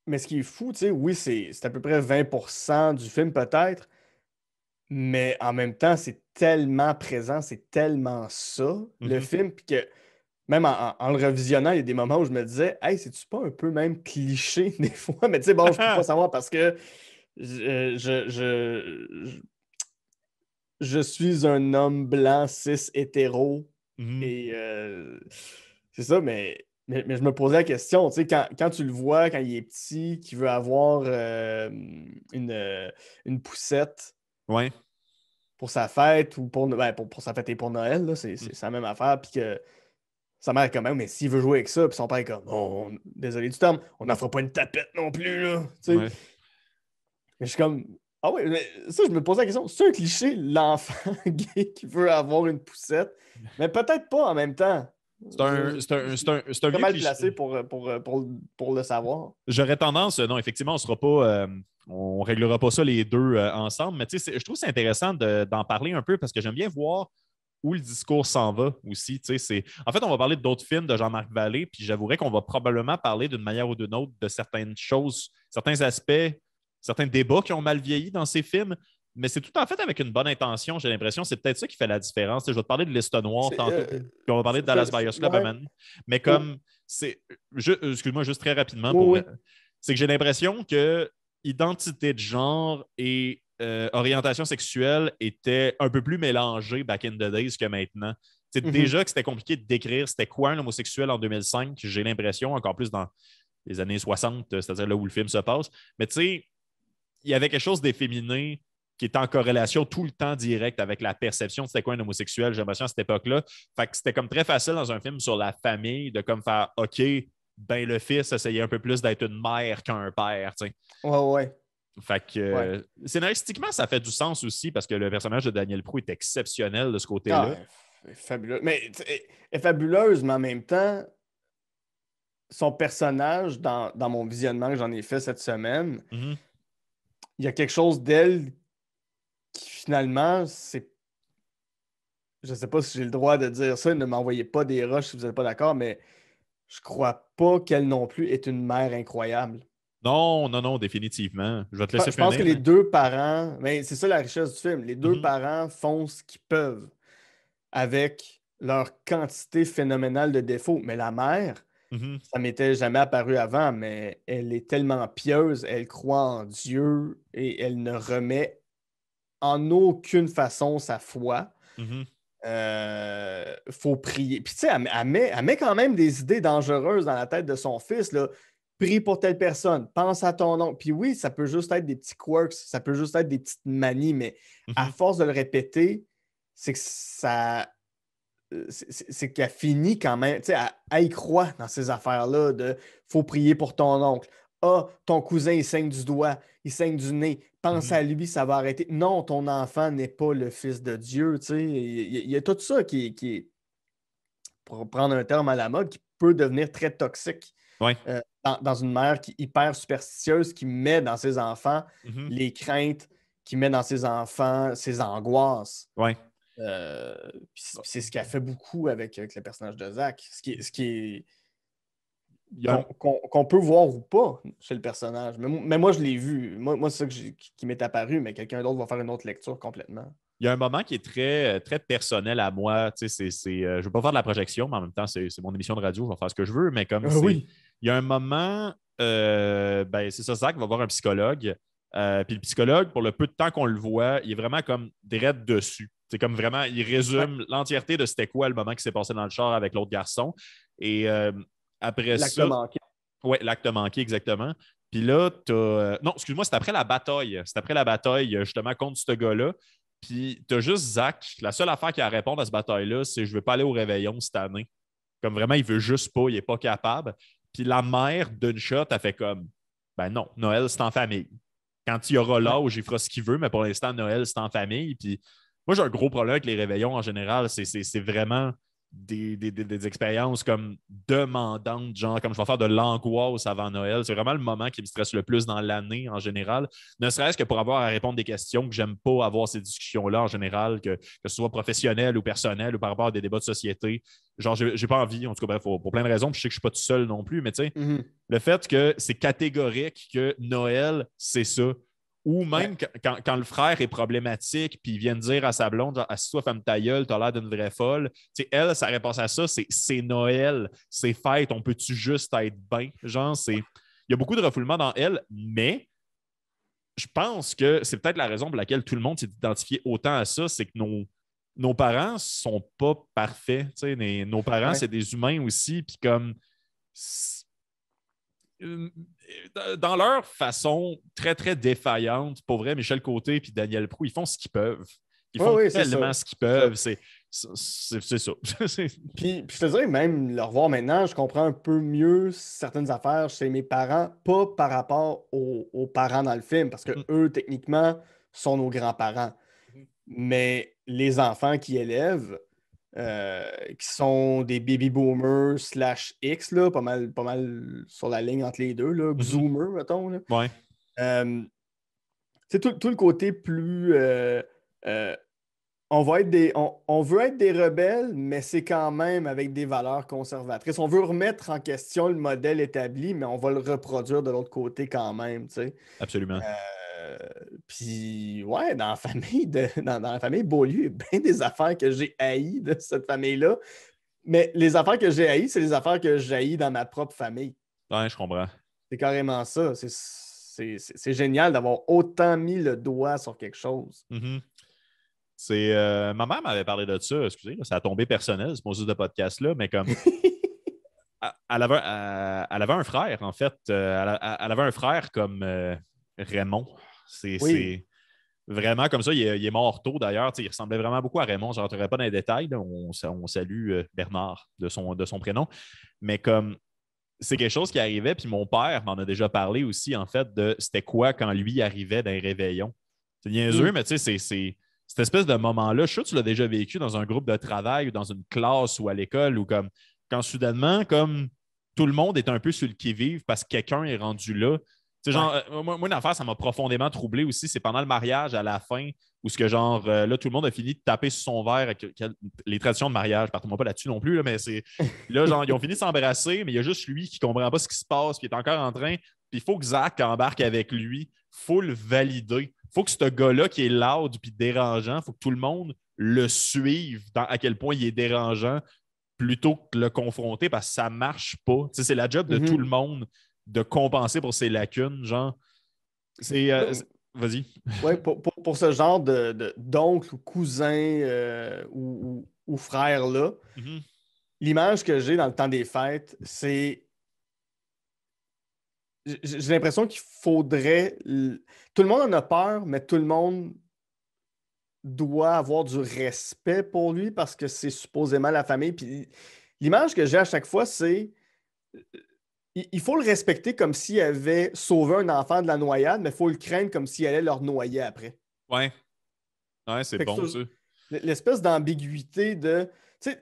[SPEAKER 2] Mais ce qui est fou, tu sais, oui, c'est à peu près 20% du film peut-être, mais en même temps, c'est tellement présent, c'est tellement ça, le
[SPEAKER 1] Mhm.
[SPEAKER 2] film, puis que même en le revisionnant, il y a des moments où je me disais, hey, c'est-tu pas un peu même cliché des fois? Mais tu sais, bon, je peux pas savoir parce que je, je suis un homme blanc, cis, hétéro.
[SPEAKER 1] Mhm.
[SPEAKER 2] Et c'est ça, mais je me posais la question, tu sais, quand tu le vois, quand il est petit, qu'il veut avoir une poussette
[SPEAKER 1] Ouais.
[SPEAKER 2] pour sa fête ou pour sa fête et pour Noël, là, c'est la même affaire, puis que sa mère est comme, mais s'il veut jouer avec ça, puis son père est comme, oh, désolé du terme, on n'en fera pas une tapette non plus, là, tu sais.
[SPEAKER 1] Ouais.
[SPEAKER 2] Mais je suis comme, ah ouais, mais ça, je me posais la question, c'est un cliché, l'enfant gay qui veut avoir une poussette, mais peut-être pas en même temps. Je suis
[SPEAKER 1] C'est un
[SPEAKER 2] très
[SPEAKER 1] vieux
[SPEAKER 2] mal
[SPEAKER 1] cliché.
[SPEAKER 2] placé pour le savoir.
[SPEAKER 1] J'aurais tendance, non, effectivement, on réglera pas ça les deux ensemble, mais tu sais, je trouve que c'est intéressant d'en parler un peu parce que j'aime bien voir où le discours s'en va aussi. Tu sais, en fait, on va parler d'autres films de Jean-Marc Vallée, puis j'avouerais qu'on va probablement parler d'une manière ou d'une autre de certaines choses, certains aspects, certains débats qui ont mal vieilli dans ces films, mais c'est tout en fait avec une bonne intention, j'ai l'impression. C'est peut-être ça qui fait la différence. Tu sais, je vais te parler de Liste Noire
[SPEAKER 2] C'est,
[SPEAKER 1] tantôt, puis on va parler de Dallas Buyers Club à un
[SPEAKER 2] ouais.
[SPEAKER 1] moment donné. Mais
[SPEAKER 2] Oh,
[SPEAKER 1] comme, excuse-moi, juste très rapidement
[SPEAKER 2] oui, oui.
[SPEAKER 1] c'est que j'ai l'impression que identité de genre et orientation sexuelle étaient un peu plus mélangées back in the days que maintenant. C'est
[SPEAKER 2] Mhm.
[SPEAKER 1] déjà que c'était compliqué de décrire c'était quoi un homosexuel en 2005, j'ai l'impression, encore plus dans les années 60, c'est-à-dire là où le film se passe. Mais tu sais, il y avait quelque chose d'efféminé qui était en corrélation tout le temps direct avec la perception de c'était quoi un homosexuel, j'ai l'impression à cette époque-là. Fait que c'était comme très facile dans un film sur la famille de comme faire OK, ben le fils essayait un peu plus d'être une mère qu'un père, tu sais.
[SPEAKER 2] Ouais, ouais,
[SPEAKER 1] Fait que
[SPEAKER 2] ouais.
[SPEAKER 1] scénaristiquement, ça fait du sens aussi parce que le personnage de Daniel Prou est exceptionnel de ce côté-là.
[SPEAKER 2] Ah, elle est fabuleuse. Mais tu sais, elle est fabuleuse, mais en même temps, son personnage, dans mon visionnement que j'en ai fait cette semaine,
[SPEAKER 1] Mhm.
[SPEAKER 2] il y a quelque chose d'elle qui finalement, c'est. Je sais pas si j'ai le droit de dire ça, ne m'envoyez pas des rushs si vous n'êtes pas d'accord, mais je crois pas qu'elle non plus est une mère incroyable.
[SPEAKER 1] Non, non, non, définitivement. Je vais te
[SPEAKER 2] Je
[SPEAKER 1] laisser
[SPEAKER 2] je pense que
[SPEAKER 1] finir,
[SPEAKER 2] les
[SPEAKER 1] mais.
[SPEAKER 2] deux parents, mais c'est ça la richesse du film, les deux
[SPEAKER 1] Mhm.
[SPEAKER 2] parents font ce qu'ils peuvent avec leur quantité phénoménale de défauts. Mais la mère,
[SPEAKER 1] Mhm.
[SPEAKER 2] ça m'était jamais apparu avant, mais elle est tellement pieuse, elle croit en Dieu et elle ne remet en aucune façon sa foi.
[SPEAKER 1] Mhm.
[SPEAKER 2] Faut prier. Puis tu sais, elle met quand même des idées dangereuses dans la tête de son fils, là. Prie pour telle personne, pense à ton nom. Puis oui, ça peut juste être des petits quirks, ça peut juste être des petites manies, mais à
[SPEAKER 1] Mhm.
[SPEAKER 2] force de le répéter, c'est que c'est qu'elle finit quand même, tu sais, elle y croit dans ces affaires-là de faut prier pour ton oncle. Ah, ton cousin, il saigne du doigt, il saigne du nez. Pense
[SPEAKER 1] Mhm.
[SPEAKER 2] à lui, ça va arrêter. Non, ton enfant n'est pas le fils de Dieu, tu sais. Il y a tout ça qui est, pour prendre un terme à la mode, qui peut devenir très toxique
[SPEAKER 1] Ouais.
[SPEAKER 2] dans une mère qui est hyper superstitieuse, qui met dans ses enfants
[SPEAKER 1] Mhm.
[SPEAKER 2] les craintes, qui met dans ses enfants ses angoisses.
[SPEAKER 1] Ouais.
[SPEAKER 2] C'est ce qu'elle fait beaucoup avec le personnage de Zach. Ce qui est
[SPEAKER 1] Il y a un,
[SPEAKER 2] qu'on peut voir ou pas chez le personnage. Mais moi, je l'ai vu. Moi c'est ça qui m'est apparu, mais quelqu'un d'autre va faire une autre lecture complètement.
[SPEAKER 1] il y a un moment qui est très, très personnel à moi. Tu sais, je ne veux pas faire de la projection, mais en même temps, c'est mon émission de radio, je vais faire ce que je veux. Mais comme c'est.
[SPEAKER 2] Oui.
[SPEAKER 1] Il y a un moment, ben, c'est ça, Zach va voir un psychologue. Puis le psychologue, pour le peu de temps qu'on le voit, il est vraiment comme direct dessus. C'est comme vraiment, il
[SPEAKER 2] Ouais.
[SPEAKER 1] résume l'entièreté de c'était quoi le moment qui s'est passé dans le char avec l'autre garçon. Et après
[SPEAKER 2] L'acte
[SPEAKER 1] ça,
[SPEAKER 2] manqué.
[SPEAKER 1] ouais, l'acte manqué, exactement. Puis là, non, excuse-moi, c'est après la bataille. C'est après la bataille, justement, contre ce gars-là. Puis t'as juste Zach. La seule affaire qui a à répondre à cette bataille-là, c'est je ne veux pas aller au réveillon cette année. Comme vraiment, il veut juste pas, il n'est pas capable. Puis la mère d'une shot, a fait comme ben non, Noël, c'est en famille. Quand il y aura
[SPEAKER 2] Ouais.
[SPEAKER 1] l'âge, il fera ce qu'il veut, mais pour l'instant, Noël, c'est en famille. Puis moi, j'ai un gros problème avec les réveillons en général. C'est vraiment des expériences comme demandantes, genre comme je vais faire de l'angoisse avant Noël. C'est vraiment le moment qui me stresse le plus dans l'année en général. Ne serait-ce que pour avoir à répondre des questions que j'aime pas avoir ces discussions-là en général, que ce soit professionnel ou personnel ou par rapport à des débats de société. Genre, j'ai pas envie, en tout cas, bref, pour plein de raisons, puis je sais que je suis pas tout seul non plus, mais tu sais,
[SPEAKER 2] Mhm.
[SPEAKER 1] le fait que c'est catégorique que Noël, c'est ça. Ou
[SPEAKER 2] Ouais.
[SPEAKER 1] même quand le frère est problématique, puis il vient de dire à sa blonde, genre, assis-toi, femme ta gueule, t'as l'air d'une vraie folle. Tu sais, elle, sa réponse à ça, c'est Noël, c'est fête, on peut-tu juste être bien? Genre, il y a beaucoup de refoulement dans elle, mais je pense que c'est peut-être la raison pour laquelle tout le monde s'est identifié autant à ça, c'est que nos parents sont pas parfaits. Tu sais, nos parents,
[SPEAKER 2] Ouais.
[SPEAKER 1] c'est des humains aussi, puis comme dans leur façon très, très défaillante, pour vrai, Michel Côté et Daniel Proulx, ils font ce qu'ils peuvent. Ils
[SPEAKER 2] Oui,
[SPEAKER 1] font
[SPEAKER 2] oui, c'est
[SPEAKER 1] tellement
[SPEAKER 2] ça.
[SPEAKER 1] ce qu'ils
[SPEAKER 2] C'est ça.
[SPEAKER 1] peuvent. C'est ça.
[SPEAKER 2] Puis je te dirais, même le revoir maintenant, je comprends un peu mieux certaines affaires chez mes parents, pas par rapport aux parents dans le film, parce que eux, techniquement, sont nos grands-parents. Mais les enfants qui élèvent, qui sont des baby boomers slash X, là, pas mal sur la ligne entre les deux, là, Xoomer, mettons. Là.
[SPEAKER 1] Ouais.
[SPEAKER 2] C'est tout le côté plus. Euh, on veut être des rebelles, mais c'est quand même avec des valeurs conservatrices. On veut remettre en question le modèle établi, mais on va le reproduire de l'autre côté quand même, tu sais.
[SPEAKER 1] Absolument.
[SPEAKER 2] Euh, Puis, ouais, dans la famille Beaulieu, il y a bien des affaires que j'ai haïes de cette famille-là. Mais les affaires que j'ai haïes, c'est les affaires que j'ai haïes dans ma propre famille.
[SPEAKER 1] Ouais, je comprends.
[SPEAKER 2] C'est carrément ça. C'est génial d'avoir autant mis le doigt sur quelque chose.
[SPEAKER 1] Mhm. Ma mère m'avait parlé de ça, excusez, là, ça a tombé personnel, c'est mon juste de podcast-là, mais comme elle avait un frère, en fait. Elle avait un frère comme Raymond.
[SPEAKER 2] Oui.
[SPEAKER 1] C'est vraiment comme ça. Il est mort tôt d'ailleurs. Il ressemblait vraiment beaucoup à Raymond. Je ne rentrerai pas dans les détails. Là. On salue Bernard de son prénom. Mais comme c'est quelque chose qui arrivait, puis mon père m'en a déjà parlé aussi, en fait, de c'était quoi quand lui arrivait d'un réveillon. C'est niaiseux,
[SPEAKER 2] Mm.
[SPEAKER 1] mais tu sais, c'est cette espèce de moment-là. Je suis sûr que tu l'as déjà vécu dans un groupe de travail ou dans une classe ou à l'école ou comme quand soudainement, comme tout le monde est un peu sur le qui-vive parce que quelqu'un est rendu là. Tu sais,
[SPEAKER 2] Ouais.
[SPEAKER 1] genre, moi, une affaire, ça m'a profondément troublé aussi. C'est pendant le mariage, à la fin, où ce que genre, là, tout le monde a fini de taper sur son verre avec les traditions de mariage. Partons-moi pas là-dessus non plus, là, mais c'est puis là, genre, ils ont fini de s'embrasser, mais il y a juste lui qui ne comprend pas ce qui se passe, qui est encore en train. Puis il faut que Zach embarque avec lui. Il faut le valider. Il faut que ce gars-là qui est loud puis dérangeant, il faut que tout le monde le suive à quel point il est dérangeant plutôt que de le confronter parce que ça ne marche pas. Tu sais, c'est la job de tout le
[SPEAKER 2] Mhm.
[SPEAKER 1] monde de compenser pour ses lacunes. Genre, c'est. Vas-y.
[SPEAKER 2] Ouais, pour ce genre d'oncle ou cousin ou frère-là,
[SPEAKER 1] Mhm.
[SPEAKER 2] l'image que j'ai dans le temps des fêtes, c'est. J'ai l'impression qu'il faudrait. Tout le monde en a peur, mais tout le monde doit avoir du respect pour lui parce que c'est supposément la famille. Puis l'image que j'ai à chaque fois, c'est il faut le respecter comme s'il avait sauvé un enfant de la noyade, mais il faut le craindre comme s'il allait leur noyer après.
[SPEAKER 1] Ouais, ouais, c'est
[SPEAKER 2] Fait que
[SPEAKER 1] bon, ça.
[SPEAKER 2] l'espèce d'ambiguïté de. Tu sais,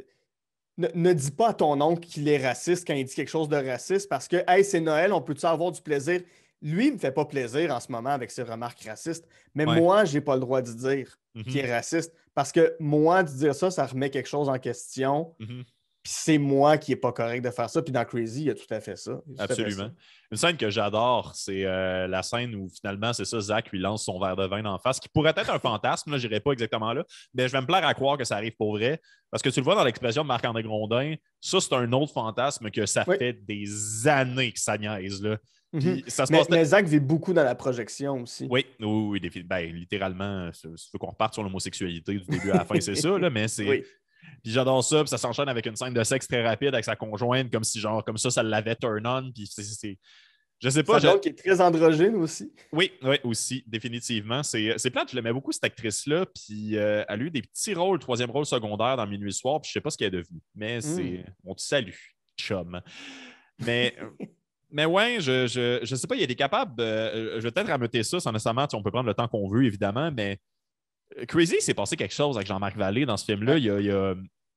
[SPEAKER 2] ne dis pas à ton oncle qu'il est raciste quand il dit quelque chose de raciste parce que, hey, c'est Noël, on peut-tu avoir du plaisir? Lui, il ne me fait pas plaisir en ce moment avec ses remarques racistes, mais
[SPEAKER 1] Ouais.
[SPEAKER 2] moi, je n'ai pas le droit de dire qu'il
[SPEAKER 1] Mhm,
[SPEAKER 2] est raciste parce que moi, de dire ça, ça remet quelque chose en question.
[SPEAKER 1] mhm.
[SPEAKER 2] Puis c'est moi qui n'est pas correct de faire ça. Puis dans Crazy, il y a tout à fait ça. Il y a tout à fait ça.
[SPEAKER 1] Absolument. Une scène que j'adore, c'est la scène où finalement, c'est ça, Zach lui lance son verre de vin d'en face, qui pourrait être un fantasme, là, je n'irai pas exactement là, mais je vais me plaire à croire que ça arrive pour vrai, parce que tu le vois dans l'expression de Marc-André Grondin, ça, c'est un autre fantasme que ça
[SPEAKER 2] Oui.
[SPEAKER 1] fait des années que ça niaise, là.
[SPEAKER 2] Mhm.
[SPEAKER 1] Puis ça se
[SPEAKER 2] Mais,
[SPEAKER 1] passe.
[SPEAKER 2] mais Zach vit beaucoup dans la projection aussi.
[SPEAKER 1] Oui, oui, oui, ben, littéralement, si tu veux qu'on reparte sur l'homosexualité du début à la fin, c'est ça, là, mais c'est.
[SPEAKER 2] Oui.
[SPEAKER 1] Puis j'adore ça, puis ça s'enchaîne avec une scène de sexe très rapide avec sa conjointe, comme si, genre, comme ça l'avait turn on, puis je sais pas.
[SPEAKER 2] Sa blonde qui est très androgyne aussi.
[SPEAKER 1] Oui, oui, aussi, définitivement. C'est plate, je l'aimais beaucoup, cette actrice-là, puis elle a eu des petits rôles, troisième rôle secondaire dans Minuit Soir, puis je sais pas ce qu'elle est devenue, mais
[SPEAKER 2] Mm.
[SPEAKER 1] on te salue, chum. Mais. Mais ouais, je sais pas, il est capable. Je vais peut-être rameuter ça sans nécessairement, on peut prendre le temps qu'on veut, évidemment, mais Crazy, il s'est passé quelque chose avec Jean-Marc Vallée dans ce film-là.
[SPEAKER 2] Ouais.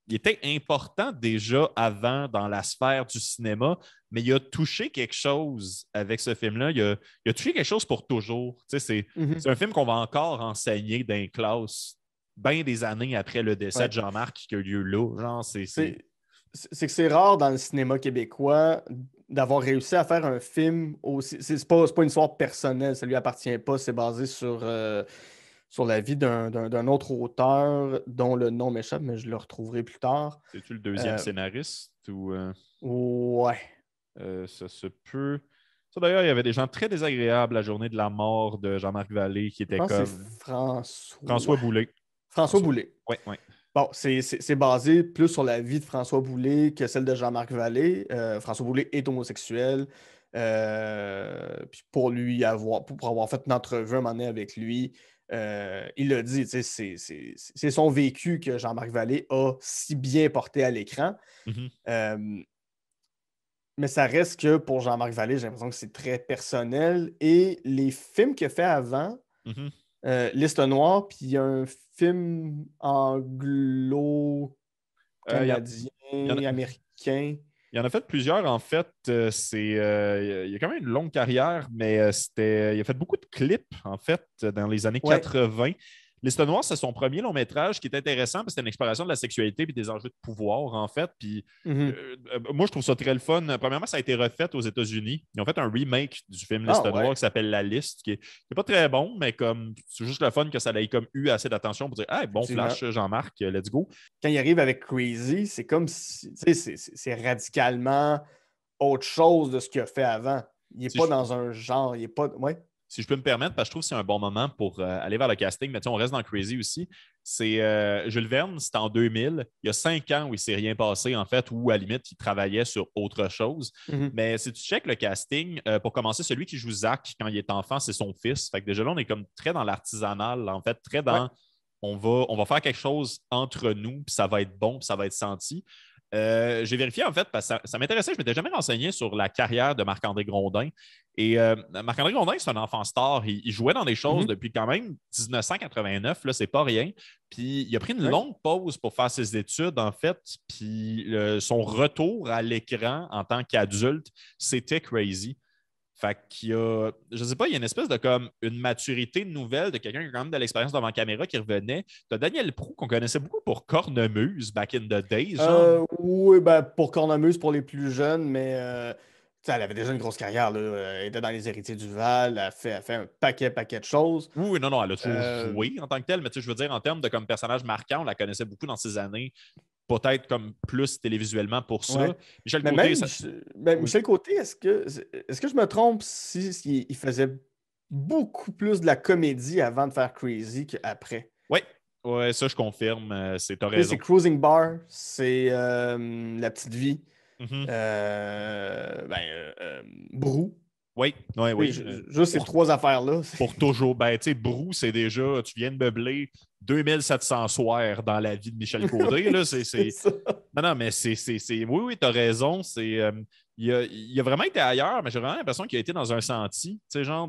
[SPEAKER 1] Il était important déjà avant dans la sphère du cinéma, mais il a touché quelque chose avec ce film-là. Il a touché quelque chose pour toujours. Tu sais,
[SPEAKER 2] Mhm.
[SPEAKER 1] c'est un film qu'on va encore enseigner dans les classes bien des années après le décès
[SPEAKER 2] Ouais.
[SPEAKER 1] de Jean-Marc qui a eu lieu là. Genre,
[SPEAKER 2] C'est que c'est rare dans le cinéma québécois d'avoir réussi à faire un film aussi. C'est pas une histoire personnelle, ça lui appartient pas. C'est basé sur la vie d'un autre auteur dont le nom m'échappe, mais je le retrouverai plus tard.
[SPEAKER 1] C'est-tu le deuxième
[SPEAKER 2] Euh,
[SPEAKER 1] scénariste ou
[SPEAKER 2] ouais.
[SPEAKER 1] ça se peut. Ça, d'ailleurs, il y avait des gens très désagréables la journée de la mort de Jean-Marc Vallée qui
[SPEAKER 2] Je
[SPEAKER 1] étaient
[SPEAKER 2] pense que c'est
[SPEAKER 1] comme
[SPEAKER 2] François.
[SPEAKER 1] François Boulet.
[SPEAKER 2] François
[SPEAKER 1] François.
[SPEAKER 2] Boulet.
[SPEAKER 1] Oui, oui.
[SPEAKER 2] Bon, c'est basé plus sur la vie de François Boulet que celle de Jean-Marc Vallée. François Boulet est homosexuel. Puis pour avoir fait une entrevue un moment donné avec lui, il a dit, tu sais, c'est son vécu que Jean-Marc Vallée a si bien porté à l'écran.
[SPEAKER 1] Mhm,
[SPEAKER 2] Euh, mais ça reste que pour Jean-Marc Vallée, j'ai l'impression que c'est très personnel. Et les films qu'il a fait avant,
[SPEAKER 1] mhm.
[SPEAKER 2] Liste Noire, puis il y a un film anglo-canadien,
[SPEAKER 1] Il y en a,
[SPEAKER 2] américain.
[SPEAKER 1] il y en a fait plusieurs, en fait. Il a quand même une longue carrière, mais il a fait beaucoup de clips, en fait, dans les années
[SPEAKER 2] Ouais.
[SPEAKER 1] 80. Liste Noire, c'est son premier long métrage qui est intéressant parce que c'était une exploration de la sexualité et des enjeux de pouvoir, en fait. Puis
[SPEAKER 2] Mhm.
[SPEAKER 1] moi, je trouve ça très le fun. Premièrement, ça a été refait aux États-Unis. Ils ont fait un remake du film
[SPEAKER 2] Ah
[SPEAKER 1] Liste Noire
[SPEAKER 2] ouais.
[SPEAKER 1] qui s'appelle La Liste, qui est pas très bon, mais comme c'est juste le fun que ça ait comme eu assez d'attention pour dire hey, bon
[SPEAKER 2] Effectivement.
[SPEAKER 1] flash, Jean-Marc, let's go.
[SPEAKER 2] Quand il arrive avec Crazy, c'est comme si, tu sais, c'est radicalement autre chose de ce qu'il a fait avant. Il n'est
[SPEAKER 1] Si
[SPEAKER 2] pas
[SPEAKER 1] je,
[SPEAKER 2] dans un genre, il n'est pas. Ouais.
[SPEAKER 1] si je peux me permettre, parce que je trouve que c'est un bon moment pour aller vers le casting, mais on reste dans Crazy aussi. C'est Jules Verne, c'était en 2000. Il y a 5 ans où il ne s'est rien passé, en fait, où à la limite, il travaillait sur autre chose.
[SPEAKER 2] Mhm.
[SPEAKER 1] Mais si tu checkes le casting, pour commencer, celui qui joue Zach quand il est enfant, c'est son fils. Fait que déjà là, on est comme très dans l'artisanal, en fait, très
[SPEAKER 2] Ouais.
[SPEAKER 1] dans on va faire quelque chose entre nous, puis ça va être bon, puis ça va être senti. J'ai vérifié en fait parce que ça m'intéressait, je ne m'étais jamais renseigné sur la carrière de Marc-André Grondin. Et Marc-André Grondin, c'est un enfant star. Il jouait dans des choses
[SPEAKER 2] Mhm.
[SPEAKER 1] depuis quand même 1989, là, c'est pas rien. Puis il a pris une
[SPEAKER 2] Ouais.
[SPEAKER 1] longue pause pour faire ses études, en fait. Puis son retour à l'écran en tant qu'adulte, c'était crazy. Fait qu'il y a, je sais pas, il y a une espèce de comme une maturité nouvelle de quelqu'un qui a quand même de l'expérience devant la caméra qui revenait. Tu as Daniel Proulx qu'on connaissait beaucoup pour Cornemuse back in the days, genre.
[SPEAKER 2] Oui, ben, pour Cornemuse, pour les plus jeunes, mais tu sais, elle avait déjà une grosse carrière. Là. Elle était dans Les Héritiers du Val, elle a fait un paquet de choses.
[SPEAKER 1] Oui, non, non, elle a toujours
[SPEAKER 2] Euh,
[SPEAKER 1] joué en tant que telle, mais tu sais, je veux dire, en termes de comme personnage marquant, on la connaissait beaucoup dans ces années, peut-être comme plus télévisuellement pour ça.
[SPEAKER 2] ouais.
[SPEAKER 1] Michel
[SPEAKER 2] Mais
[SPEAKER 1] Côté,
[SPEAKER 2] même
[SPEAKER 1] ça. Oui,
[SPEAKER 2] Michel Côté, est-ce que je me trompe si il faisait beaucoup plus de la comédie avant de faire Crazy qu'après?
[SPEAKER 1] oui, ouais, ça, je confirme. T'as
[SPEAKER 2] Tu sais, c'est
[SPEAKER 1] raison.
[SPEAKER 2] Cruising Bar, c'est La Petite Vie,
[SPEAKER 1] Mhm.
[SPEAKER 2] euh, ben, euh, euh, Brou.
[SPEAKER 1] Oui, oui,
[SPEAKER 2] Oui,
[SPEAKER 1] oui.
[SPEAKER 2] juste ces trois affaires-là.
[SPEAKER 1] Pour toujours. Ben, tu sais, Brou, c'est déjà, tu viens de meubler 2700 soirs dans la vie de Michel Côté. Là,
[SPEAKER 2] C'est ça.
[SPEAKER 1] Non, non, mais oui, oui, tu as raison. Il a vraiment été ailleurs, mais j'ai vraiment l'impression qu'il a été dans un senti. Tu sais, genre,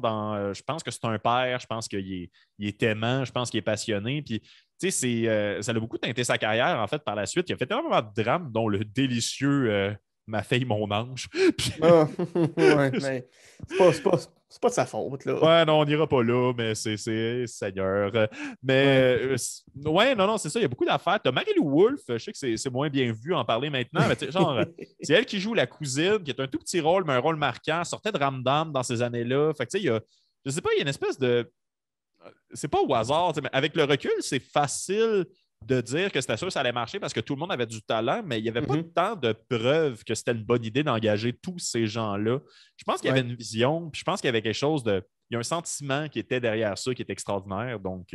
[SPEAKER 1] je pense que c'est un père, je pense il est aimant, je pense qu'il est passionné. Puis, tu sais, ça a beaucoup teinté sa carrière, en fait, par la suite. Il a fait tellement de drames, dont le délicieux Ma fille, mon ange. Puis,
[SPEAKER 2] Ah, ouais, mais c'est pas de sa faute, là.
[SPEAKER 1] ouais, non, on n'ira pas là, mais Seigneur.
[SPEAKER 2] Ouais.
[SPEAKER 1] Mais ouais, non, non, c'est ça. Il y a beaucoup d'affaires. T'as Marie-Lou Wolfe, je sais que c'est moins bien vu en parler maintenant, mais genre, c'est elle qui joue la cousine, qui est un tout petit rôle, mais un rôle marquant. Sortait de Ramdam dans ces années-là. Fait que tu sais, je sais pas, il y a une espèce de. C'est pas au hasard, mais avec le recul, c'est facile de dire que c'était sûr que ça allait marcher parce que tout le monde avait du talent, mais il n'y avait pas
[SPEAKER 2] Mhm.
[SPEAKER 1] tant de preuves que c'était une bonne idée d'engager tous ces gens-là. Je pense qu'il y avait
[SPEAKER 2] Ouais.
[SPEAKER 1] une vision, puis je pense qu'il y avait quelque chose de. Il y a un sentiment qui était derrière ça qui est extraordinaire.
[SPEAKER 2] Mhm.
[SPEAKER 1] Donc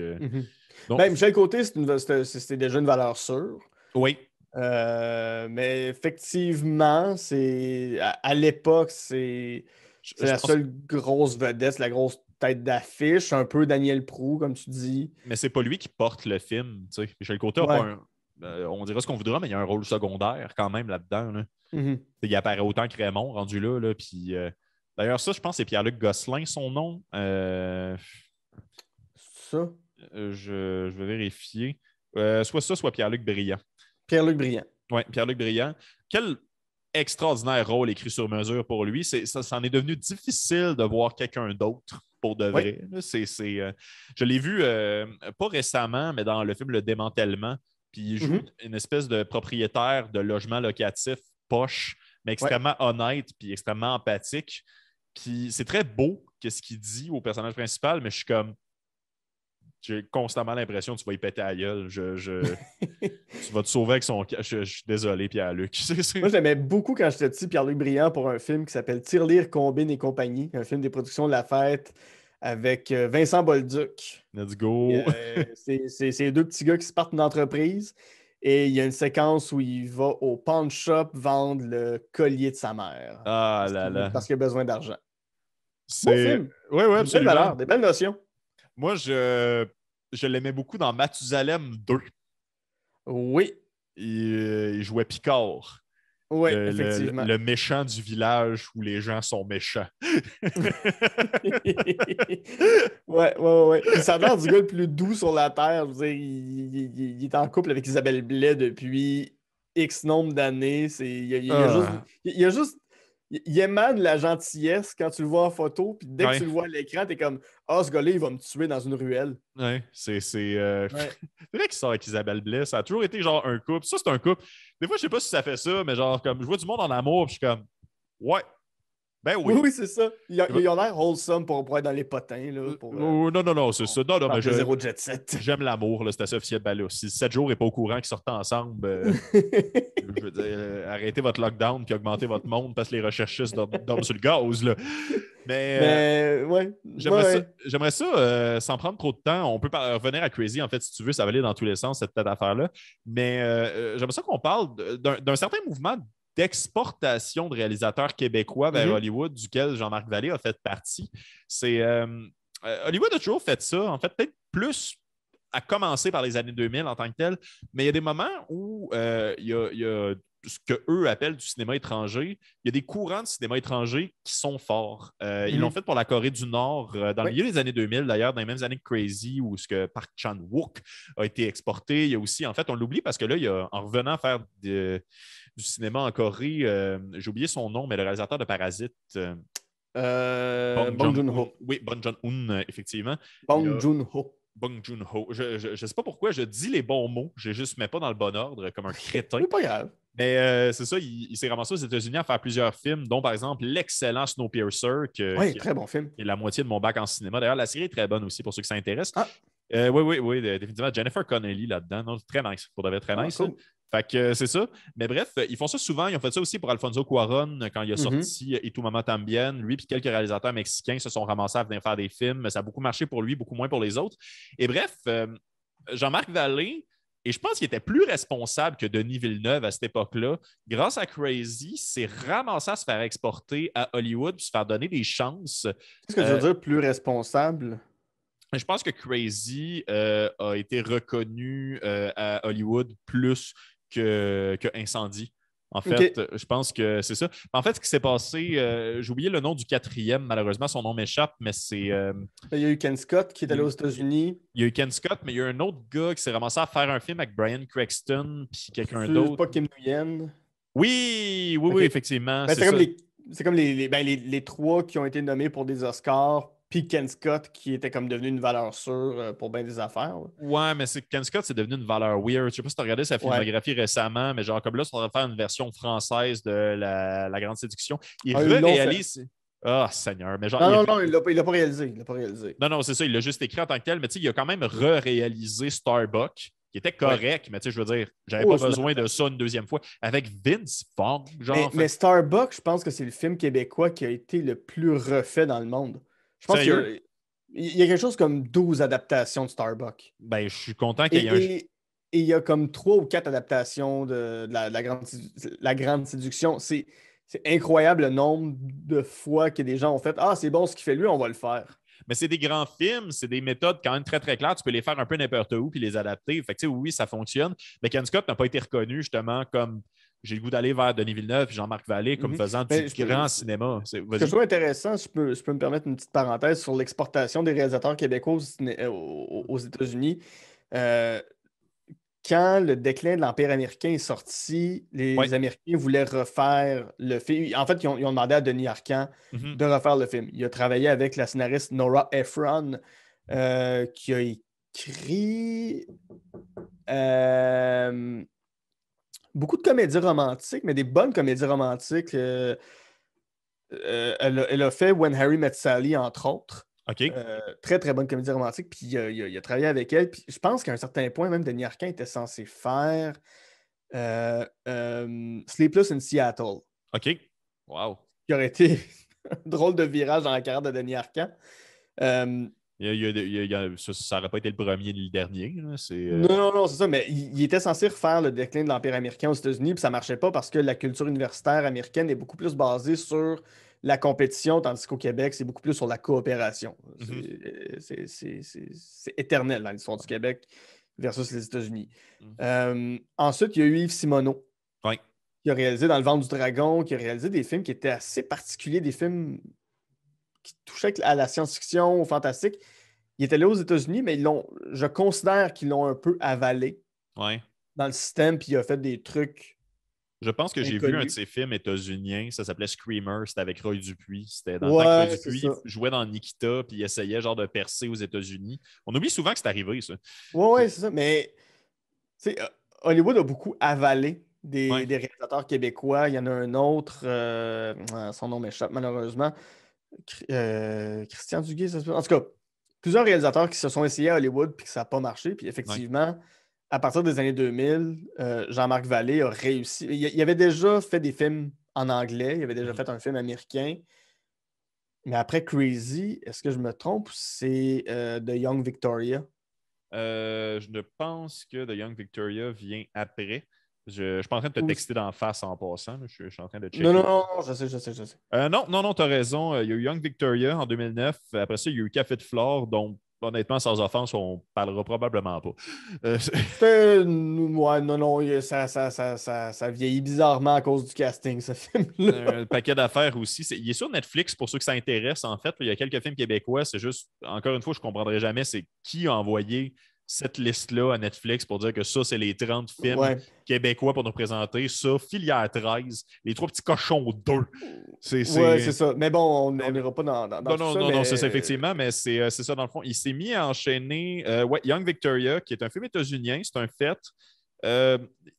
[SPEAKER 2] Ben, Michel Côté, c'était déjà une valeur sûre.
[SPEAKER 1] oui,
[SPEAKER 2] Mais effectivement, à l'époque, c'est
[SPEAKER 1] je
[SPEAKER 2] la
[SPEAKER 1] pense,
[SPEAKER 2] seule grosse vedette, la grosse tête d'affiche, un peu Daniel Proulx, comme tu dis.
[SPEAKER 1] mais c'est pas lui qui porte le film. Tu sais. Michel Côté n'a pas
[SPEAKER 2] Ouais.
[SPEAKER 1] un. On dira ce qu'on voudra, mais il y a un rôle secondaire quand même là-dedans. Là.
[SPEAKER 2] Mhm.
[SPEAKER 1] Il apparaît autant que Raymond rendu là. Là puis, d'ailleurs, ça, je pense que c'est Pierre-Luc Gosselin, son nom.
[SPEAKER 2] Ça,
[SPEAKER 1] Je vais vérifier. Soit ça, soit Pierre-Luc Briand.
[SPEAKER 2] Pierre-Luc Briand.
[SPEAKER 1] Oui, Pierre-Luc Briand. Quel extraordinaire rôle écrit sur mesure pour lui. Ça en est devenu difficile de voir quelqu'un d'autre pour de
[SPEAKER 2] Oui.
[SPEAKER 1] vrai. Je l'ai vu pas récemment, mais dans le film Le Démantèlement. Puis il joue
[SPEAKER 2] Mhm.
[SPEAKER 1] une espèce de propriétaire de logement locatif poche, mais
[SPEAKER 2] Ouais.
[SPEAKER 1] extrêmement honnête puis extrêmement empathique. Puis c'est très beau qu'est-ce qu'il dit au personnage principal, mais je suis comme j'ai constamment l'impression que tu vas y péter à la gueule. Tu vas te sauver avec son. Je suis désolé, Pierre-Luc.
[SPEAKER 2] Moi, je l'aimais beaucoup quand j'étais petit, Pierre-Luc Briand, pour un film qui s'appelle Tirelire, Combine et compagnie, un film des productions de la fête avec Vincent Bolduc.
[SPEAKER 1] Let's
[SPEAKER 2] Et,
[SPEAKER 1] go.
[SPEAKER 2] c'est deux petits gars qui se partent d'une entreprise et il y a une séquence où il va au pawn shop vendre le collier de sa mère
[SPEAKER 1] Ah là là.
[SPEAKER 2] parce qu'il a besoin d'argent. Bon
[SPEAKER 1] C'est.
[SPEAKER 2] film,
[SPEAKER 1] Oui, oui,
[SPEAKER 2] des belles
[SPEAKER 1] absolument.
[SPEAKER 2] valeurs, des belles notions.
[SPEAKER 1] Moi, je l'aimais beaucoup dans Mathusalem 2.
[SPEAKER 2] Oui,
[SPEAKER 1] Il jouait Picard,
[SPEAKER 2] oui, effectivement.
[SPEAKER 1] le méchant du village où les gens sont méchants.
[SPEAKER 2] Ouais, ouais, ouais. Puis ça a l'air du gars le plus doux sur la terre. Je veux dire, il est en couple avec Isabelle Blais depuis X nombre d'années.
[SPEAKER 1] Ah,
[SPEAKER 2] Il y a juste. Il émane la gentillesse quand tu le vois en photo, puis dès que
[SPEAKER 1] ouais,
[SPEAKER 2] tu le vois à l'écran, t'es comme ah, ce gars-là, il va me tuer dans une ruelle.
[SPEAKER 1] ouais,
[SPEAKER 2] Ouais.
[SPEAKER 1] c'est vrai qu'il sort avec Isabelle Blais. Ça a toujours été genre un couple. Ça, c'est un couple. Des fois, je sais pas si ça fait ça, mais genre, comme je vois du monde en amour, puis je suis comme, ouais, ben
[SPEAKER 2] Oui,
[SPEAKER 1] oui.
[SPEAKER 2] oui, c'est ça. Il a l'air wholesome pour être dans les potins, là,
[SPEAKER 1] Non, non, non, c'est ça. Non, non,
[SPEAKER 2] faire
[SPEAKER 1] mais
[SPEAKER 2] plaisir au jet set.
[SPEAKER 1] j'aime l'amour, là, c'est assez officiel. Ben là, si 7 jours n'est pas au courant qu'ils sortent ensemble, je veux dire, arrêtez votre lockdown puis augmentez votre monde parce que les recherchistes dorment sur le gaz. Là. Mais
[SPEAKER 2] Mais ouais, ouais.
[SPEAKER 1] j'aimerais ça sans prendre trop de temps. On peut revenir à Crazy, en fait, si tu veux, ça va aller dans tous les sens, cette affaire-là. Mais j'aimerais ça qu'on parle d'un certain mouvement d'exportation de réalisateurs québécois vers
[SPEAKER 2] Mhm.
[SPEAKER 1] Hollywood, duquel Jean-Marc Vallée a fait partie. Hollywood a toujours fait ça, en fait, peut-être plus à commencer par les années 2000 en tant que tel, mais il y a des moments où il y a ce qu'eux appellent du cinéma étranger. Il y a des courants de cinéma étranger qui sont forts. Ils l'ont
[SPEAKER 2] Mhm.
[SPEAKER 1] fait pour la Corée du Nord dans le
[SPEAKER 2] Oui.
[SPEAKER 1] milieu des années 2000, d'ailleurs, dans les mêmes années que Crazy, où ce que Park Chan-wook a été exporté. Il y a aussi, en fait, on l'oublie parce que là, en revenant faire du cinéma en Corée, j'ai oublié son nom, mais le réalisateur de Parasite, Bong
[SPEAKER 2] Bong
[SPEAKER 1] Joon-ho.
[SPEAKER 2] Joon-ho.
[SPEAKER 1] Oui, Bong Joon-ho, effectivement. Il
[SPEAKER 2] Bong
[SPEAKER 1] a
[SPEAKER 2] Joon-ho.
[SPEAKER 1] Bong Joon-ho. Je ne sais pas pourquoi je dis les bons mots. Je ne juste mets pas dans le bon ordre comme un crétin.
[SPEAKER 2] C'est pas grave.
[SPEAKER 1] Mais c'est ça, il s'est ramassé aux États-Unis à faire plusieurs films, dont par exemple l'excellent Snowpiercer,
[SPEAKER 2] Oui,
[SPEAKER 1] qui
[SPEAKER 2] très bon film.
[SPEAKER 1] est la moitié de mon bac en cinéma. D'ailleurs, la série est très bonne aussi pour ceux qui s'intéressent.
[SPEAKER 2] Ah,
[SPEAKER 1] Oui, oui, oui, définitivement. Jennifer Connelly là-dedans. Non, très nice. Pour de vrai, très
[SPEAKER 2] ah,
[SPEAKER 1] nice. Là.
[SPEAKER 2] cool.
[SPEAKER 1] Fait que c'est ça. Mais bref, ils font ça souvent. Ils ont fait ça aussi pour Alfonso Cuarón quand il a
[SPEAKER 2] Mhm.
[SPEAKER 1] sorti Et tu maman tambien. Lui et quelques réalisateurs mexicains se sont ramassés à venir faire des films. Ça a beaucoup marché pour lui, beaucoup moins pour les autres. Et bref, Jean-Marc Vallée Et je pense qu'il était plus responsable que Denis Villeneuve à cette époque-là. Grâce à Crazy, c'est ramassé à se faire exporter à Hollywood puis se faire donner des chances.
[SPEAKER 2] Qu'est-ce que tu veux dire, plus responsable?
[SPEAKER 1] Je pense que Crazy a été reconnu à Hollywood plus que Incendie. En fait,
[SPEAKER 2] OK.
[SPEAKER 1] je pense que c'est ça. En fait, ce qui s'est passé, j'ai oublié le nom du quatrième, malheureusement, son nom m'échappe, mais c'est.
[SPEAKER 2] Il y a eu Ken Scott qui est
[SPEAKER 1] Il y
[SPEAKER 2] allé
[SPEAKER 1] a
[SPEAKER 2] aux
[SPEAKER 1] eu
[SPEAKER 2] États-Unis.
[SPEAKER 1] il y a eu Ken Scott, mais il y a un autre gars qui s'est ramassé à faire un film avec Bryan Cranston puis quelqu'un
[SPEAKER 2] C'est
[SPEAKER 1] d'autre.
[SPEAKER 2] pas Kim Nguyen.
[SPEAKER 1] Oui, oui, oui,
[SPEAKER 2] OK.
[SPEAKER 1] effectivement,
[SPEAKER 2] Ben,
[SPEAKER 1] c'est ça.
[SPEAKER 2] c'est comme les trois qui ont été nommés pour des Oscars, puis Ken Scott qui était comme devenu une valeur sûre pour bien des affaires, là.
[SPEAKER 1] Ouais, mais Ken Scott, c'est devenu une valeur weird. Je sais pas si tu as regardé sa
[SPEAKER 2] Ouais.
[SPEAKER 1] filmographie récemment, mais genre comme là, on va faire une version française de La Grande Séduction. Il
[SPEAKER 2] Ah, ils l'ont fait.
[SPEAKER 1] re-réalise. Ah, Seigneur. Mais genre,
[SPEAKER 2] Non, non, non, il l'a pas réalisé. Il l'a pas réalisé.
[SPEAKER 1] Non, non, c'est ça. Il l'a juste écrit en tant que tel, mais tu sais, il a quand même re-réalisé Starbuck, qui était
[SPEAKER 2] Ouais.
[SPEAKER 1] correct, mais tu sais, je veux dire, j'avais
[SPEAKER 2] Oh,
[SPEAKER 1] pas
[SPEAKER 2] c'est une
[SPEAKER 1] besoin de ça une deuxième fois. Avec Vince Vaughn, genre,
[SPEAKER 2] mais Starbucks, je pense que c'est le film québécois qui a été le plus refait dans le monde. Je pense
[SPEAKER 1] sérieux?
[SPEAKER 2] il y a quelque chose comme 12 adaptations de Starbucks.
[SPEAKER 1] Ben, je suis content qu'il y ait un.
[SPEAKER 2] Et, et il y a comme 3 ou 4 adaptations de la grande séduction. C'est incroyable le nombre de fois que des gens ont fait Ah, c'est bon ce qu'il fait lui, on va le faire.
[SPEAKER 1] Mais c'est des grands films, c'est des méthodes quand même très, très claires. Tu peux les faire un peu n'importe où puis les adapter. Fait que, tu sais, oui, ça fonctionne. Mais Ken Scott n'a pas été reconnu justement comme j'ai le goût d'aller vers Denis Villeneuve et Jean-Marc Vallée comme
[SPEAKER 2] Mhm.
[SPEAKER 1] faisant du
[SPEAKER 2] Mais
[SPEAKER 1] grand cinéma.
[SPEAKER 2] ce que je
[SPEAKER 1] Vas-y.
[SPEAKER 2] trouve intéressant, je peux me permettre une petite parenthèse sur l'exportation des réalisateurs québécois aux États-Unis. Euh, Quand le déclin de l'Empire américain est sorti,
[SPEAKER 1] Oui.
[SPEAKER 2] les Américains voulaient refaire le film. En fait, ils ont demandé à Denis Arcand
[SPEAKER 1] Mhm.
[SPEAKER 2] de refaire le film. Il a travaillé avec la scénariste Nora Ephron, qui a écrit euh, beaucoup de comédies romantiques, mais des bonnes comédies romantiques. Elle a fait When Harry Met Sally, entre autres.
[SPEAKER 1] OK.
[SPEAKER 2] Très, très bonne comédie romantique. Puis il a travaillé avec elle. Puis je pense qu'à un certain point, même Denis Arcand était censé faire Sleepless in Seattle,
[SPEAKER 1] OK. Wow.
[SPEAKER 2] qui aurait été un drôle de virage dans la carrière de Denis Arcand. Euh,
[SPEAKER 1] Ça n'aurait pas été le premier ni le dernier, là.
[SPEAKER 2] non, non, non, c'est ça, mais il était censé refaire le déclin de l'Empire américain aux États-Unis, puis ça marchait pas parce que la culture universitaire américaine est beaucoup plus basée sur la compétition, tandis qu'au Québec, c'est beaucoup plus sur la coopération.
[SPEAKER 1] Mhm.
[SPEAKER 2] C'est éternel dans l'histoire du Québec versus les États-Unis.
[SPEAKER 1] Mhm.
[SPEAKER 2] Ensuite, il y a eu Yves Simoneau,
[SPEAKER 1] Ouais.
[SPEAKER 2] qui a réalisé Dans le ventre du dragon, qui a réalisé des films qui étaient assez particuliers, des films qui touchaient à la science-fiction, au fantastique. Il est allé aux États-Unis, mais je considère qu'ils l'ont un peu avalé
[SPEAKER 1] Ouais.
[SPEAKER 2] dans le système, puis il a fait des trucs
[SPEAKER 1] Je pense que j'ai vu un de
[SPEAKER 2] inconnus.
[SPEAKER 1] ses films états-uniens, ça s'appelait Screamer, c'était avec Roy Dupuis. C'était dans le temps que Roy
[SPEAKER 2] Ouais, c'est
[SPEAKER 1] Dupuis
[SPEAKER 2] ça.
[SPEAKER 1] jouait dans Nikita, puis il essayait genre de percer aux États-Unis. On oublie souvent que c'est arrivé, ça.
[SPEAKER 2] Ouais, ouais, c'est ça. Mais tu sais, Hollywood a beaucoup avalé
[SPEAKER 1] Ouais.
[SPEAKER 2] des réalisateurs québécois. Il y en a un autre, son nom m'échappe malheureusement. Christian Duguay, ça se peut. En tout cas, plusieurs réalisateurs qui se sont essayés à Hollywood puis que ça n'a pas marché. Puis
[SPEAKER 1] Ouais.
[SPEAKER 2] effectivement, à partir des années 2000, Jean-Marc Vallée a réussi. Il avait déjà fait des films en anglais, il avait déjà
[SPEAKER 1] Mhm.
[SPEAKER 2] fait un film américain. Mais après Crazy, est-ce que je me trompe ou c'est The Young Victoria?
[SPEAKER 1] Je ne pense que The Young Victoria vient après. Je ne suis pas en train de te
[SPEAKER 2] Ou-
[SPEAKER 1] texter d'en face en passant, là. Je suis en train de
[SPEAKER 2] Non, non,
[SPEAKER 1] checker.
[SPEAKER 2] non, non, je sais, je sais, je sais.
[SPEAKER 1] Non, non, non, tu as raison. Il y a eu Young Victoria en 2009. Après ça, il y a eu Café de Flore, dont, honnêtement, sans offense, on parlera probablement pas. Euh,
[SPEAKER 2] Ouais, non, non, ça vieillit bizarrement à cause du casting, ce film-là.
[SPEAKER 1] un paquet d'affaires aussi. Il est sur Netflix pour ceux que ça intéresse, en fait. Il y a quelques films québécois. C'est juste, encore une fois, je ne comprendrai jamais c'est qui a envoyé cette liste-là à Netflix pour dire que ça, c'est les 30 films
[SPEAKER 2] Ouais.
[SPEAKER 1] québécois pour nous présenter. Ça, Filière 13, Les Trois Petits Cochons 2.
[SPEAKER 2] Ouais, c'est ça. Mais bon, on
[SPEAKER 1] Non,
[SPEAKER 2] n'ira pas dans
[SPEAKER 1] non,
[SPEAKER 2] tout
[SPEAKER 1] non,
[SPEAKER 2] ça,
[SPEAKER 1] non, non, c'est ça,
[SPEAKER 2] mais
[SPEAKER 1] effectivement, mais c'est ça dans le fond. Il s'est mis à enchaîner ouais, Young Victoria, qui est un film états-unien, c'est un fait.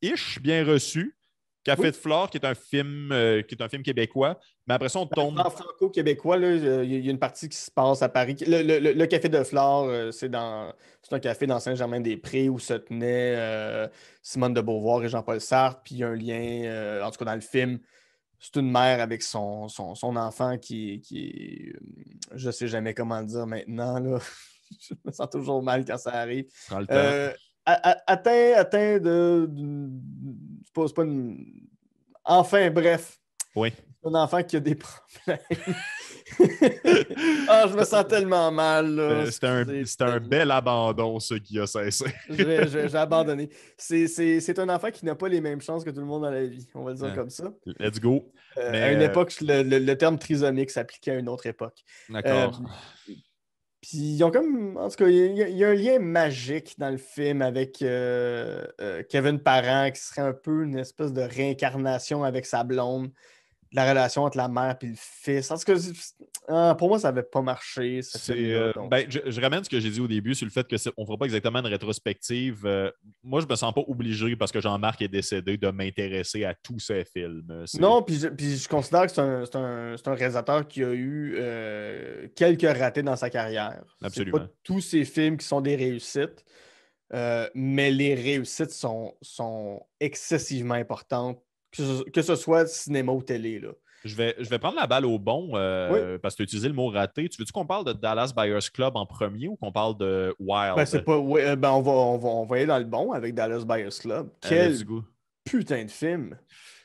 [SPEAKER 1] Ish, bien reçu. Café
[SPEAKER 2] oui.
[SPEAKER 1] de Flore, qui est un film québécois. Mais après ça, on tombe.
[SPEAKER 2] En franco-québécois, là, il y a une partie qui se passe à Paris. Le Café de Flore, c'est un café dans Saint-Germain-des-Prés où se tenaient Simone de Beauvoir et Jean-Paul Sartre. Puis il y a un lien, en tout cas dans le film, c'est une mère avec son enfant je sais jamais comment le dire maintenant, là. Je me sens toujours mal quand ça arrive.
[SPEAKER 1] Prends le temps.
[SPEAKER 2] Euh, atteint c'est pas une... Enfin, bref.
[SPEAKER 1] Oui.
[SPEAKER 2] Un enfant qui a des problèmes. Ah, je me sens tellement mal. Là.
[SPEAKER 1] C'était un bel abandon, ce qui a cessé.
[SPEAKER 2] J'ai abandonné. C'est un enfant qui n'a pas les mêmes chances que tout le monde dans la vie. On va le dire comme ça.
[SPEAKER 1] Let's go.
[SPEAKER 2] À une époque, le terme trisomique s'appliquait à une autre époque.
[SPEAKER 1] D'accord.
[SPEAKER 2] Puis ils ont comme. En tout cas, il y a un lien magique dans le film avec Kevin Parent qui serait un peu une espèce de réincarnation avec sa blonde. La relation entre la mère et le fils. En tout cas, pour moi, ça n'avait pas marché, ce film-là.
[SPEAKER 1] Je ramène ce que j'ai dit au début sur le fait qu'on ne fera pas exactement une rétrospective. Moi, je me sens pas obligé, parce que Jean-Marc est décédé, de m'intéresser à tous ces films.
[SPEAKER 2] Non, puis je considère que c'est un réalisateur qui a eu quelques ratés dans sa carrière.
[SPEAKER 1] Absolument.
[SPEAKER 2] C'est pas tous ses films qui sont des réussites, mais les réussites sont excessivement importantes, que ce soit cinéma ou télé. Là.
[SPEAKER 1] Je vais prendre la balle au bon
[SPEAKER 2] Oui.
[SPEAKER 1] parce que tu as utilisé le mot raté. Tu veux-tu qu'on parle de Dallas Buyers Club en premier ou qu'on parle de Wild?
[SPEAKER 2] C'est pas. On va aller dans le bon avec Dallas Buyers Club. Quel putain de film!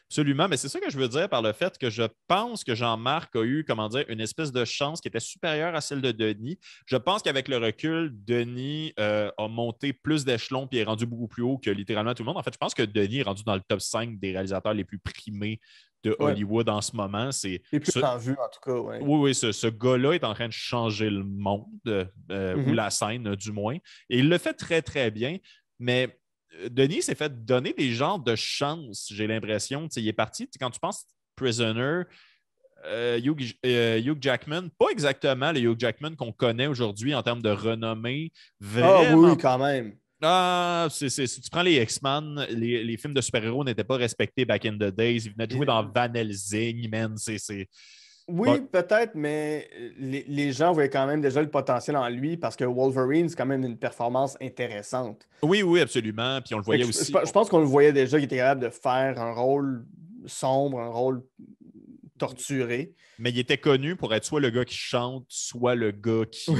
[SPEAKER 1] Absolument, mais c'est ça que je veux dire par le fait que je pense que Jean-Marc a eu, comment dire, une espèce de chance qui était supérieure à celle de Denis. Je pense qu'avec le recul, Denis a monté plus d'échelons et est rendu beaucoup plus haut que littéralement tout le monde. En fait, je pense que Denis est rendu dans le top 5 des réalisateurs les plus primés de Hollywood en ce moment. C'est
[SPEAKER 2] plus en vue, en tout cas. Ouais.
[SPEAKER 1] Oui, ce gars-là est en train de changer le monde, ou la scène du moins. Et il le fait très, très bien, mais Denis s'est fait donner des genres de chance, j'ai l'impression. Il est parti, quand tu penses Prisoner, Hugh Jackman, pas exactement le Hugh Jackman qu'on connaît aujourd'hui en termes de renommée. Vraiment.
[SPEAKER 2] Ah oui, quand même.
[SPEAKER 1] Si tu prends les X-Men, les films de super-héros n'étaient pas respectés back in the days. Ils venaient de jouer dans Van Helsing, man.
[SPEAKER 2] Oui, peut-être, mais les gens voyaient quand même déjà le potentiel en lui parce que Wolverine, c'est quand même une performance intéressante.
[SPEAKER 1] Oui, absolument. Puis on le voyait aussi.
[SPEAKER 2] Je pense qu'on le voyait déjà qu'il était capable de faire un rôle sombre, un rôle torturé.
[SPEAKER 1] Mais il était connu pour être soit le gars qui chante, soit le gars qui,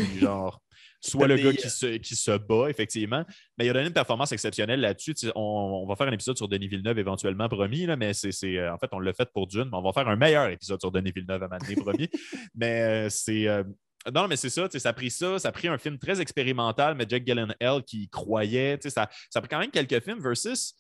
[SPEAKER 1] soit le gars qui se bat, effectivement. Mais il a donné une performance exceptionnelle là-dessus. On va faire un épisode sur Denis Villeneuve éventuellement, promis, là, mais en fait, on l'a fait pour Dune, mais on va faire un meilleur épisode sur Denis Villeneuve à m'amener, promis. Mais non, mais c'est ça, ça a pris un film très expérimental, mais Jake Gyllenhaal qui y croyait. Ça a pris quand même quelques films versus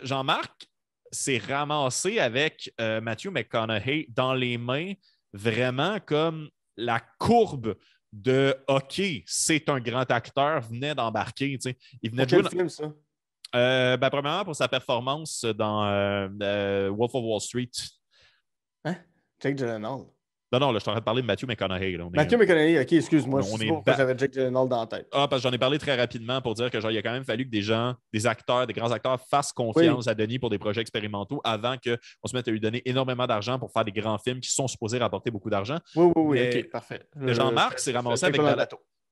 [SPEAKER 1] Jean-Marc s'est ramassé avec Matthew McConaughey dans les mains, vraiment comme la courbe de OK, c'est un grand acteur, venait d'embarquer. Il venait de jouer.
[SPEAKER 2] Quel film, ça?
[SPEAKER 1] Premièrement, pour sa performance dans Wolf of Wall Street.
[SPEAKER 2] Hein? Jake Gyllenhaal.
[SPEAKER 1] Non, là, je suis en train de parler de Matthew McConaughey. Là.
[SPEAKER 2] Matthew McConaughey, OK, excuse-moi. Je sais pas pourquoi j'avais Jake Gyllenhaal dans la tête.
[SPEAKER 1] Parce que j'en ai parlé très rapidement pour dire que il a quand même fallu que des acteurs, des grands acteurs fassent confiance à Denis pour des projets expérimentaux avant qu'on se mette à lui donner énormément d'argent pour faire des grands films qui sont supposés rapporter beaucoup d'argent.
[SPEAKER 2] Oui, OK, parfait.
[SPEAKER 1] Jean-Marc s'est ramassé avec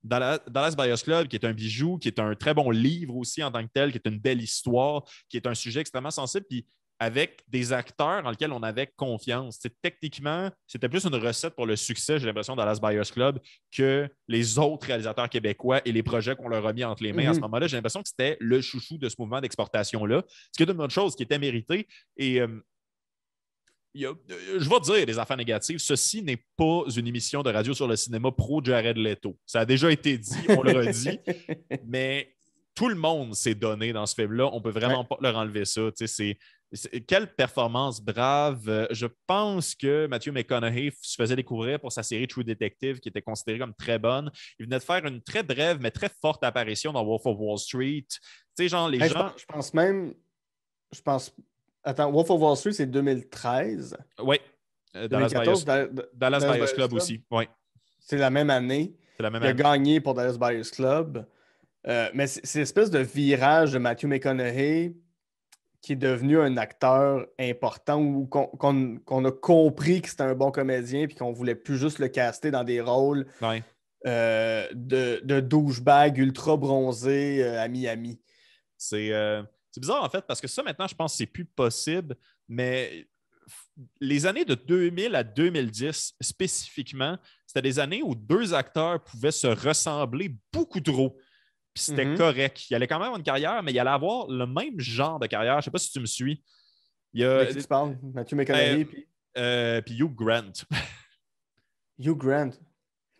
[SPEAKER 1] Dallas Buyers Club, qui est un bijou, qui est un très bon livre aussi en tant que tel, qui est une belle histoire, qui est un sujet extrêmement sensible. Puis avec des acteurs dans lesquels on avait confiance. Techniquement, c'était plus une recette pour le succès, j'ai l'impression, dans Dallas Buyers Club que les autres réalisateurs québécois et les projets qu'on leur a mis entre les mains à ce moment-là. J'ai l'impression que c'était le chouchou de ce mouvement d'exportation-là. Ce qui est une autre chose qui était méritée. Et je vais te dire des affaires négatives. Ceci n'est pas une émission de radio sur le cinéma pro Jared Leto. Ça a déjà été dit, on le redit, mais tout le monde s'est donné dans ce film-là. On ne peut vraiment pas leur enlever ça. Quelle performance brave. Je pense que Matthew McConaughey se faisait découvrir pour sa série True Detective, qui était considérée comme très bonne. Il venait de faire une très brève, mais très forte apparition dans Wolf of Wall Street.
[SPEAKER 2] Je pense même... Attends, Wolf of Wall Street, c'est 2013.
[SPEAKER 1] Oui.
[SPEAKER 2] 2014,
[SPEAKER 1] Dallas Buyers Club aussi. Oui.
[SPEAKER 2] C'est la même année.
[SPEAKER 1] Il
[SPEAKER 2] a gagné pour Dallas Buyers Club. Mais c'est l'espèce de virage de Matthew McConaughey qui est devenu un acteur important ou qu'on a compris que c'était un bon comédien puis qu'on voulait plus juste le caster dans des rôles de douchebag ultra bronzé à Miami.
[SPEAKER 1] C'est bizarre en fait parce que ça maintenant je pense que c'est plus possible, mais les années de 2000 à 2010 spécifiquement, c'était des années où deux acteurs pouvaient se ressembler beaucoup trop. Puis c'était correct. Il allait quand même avoir une carrière, mais il allait avoir le même genre de carrière. Je ne sais pas si tu me suis. Il y
[SPEAKER 2] De
[SPEAKER 1] a,
[SPEAKER 2] qui tu parles? Matthew McConaughey puis
[SPEAKER 1] puis Hugh Grant.
[SPEAKER 2] Hugh Grant.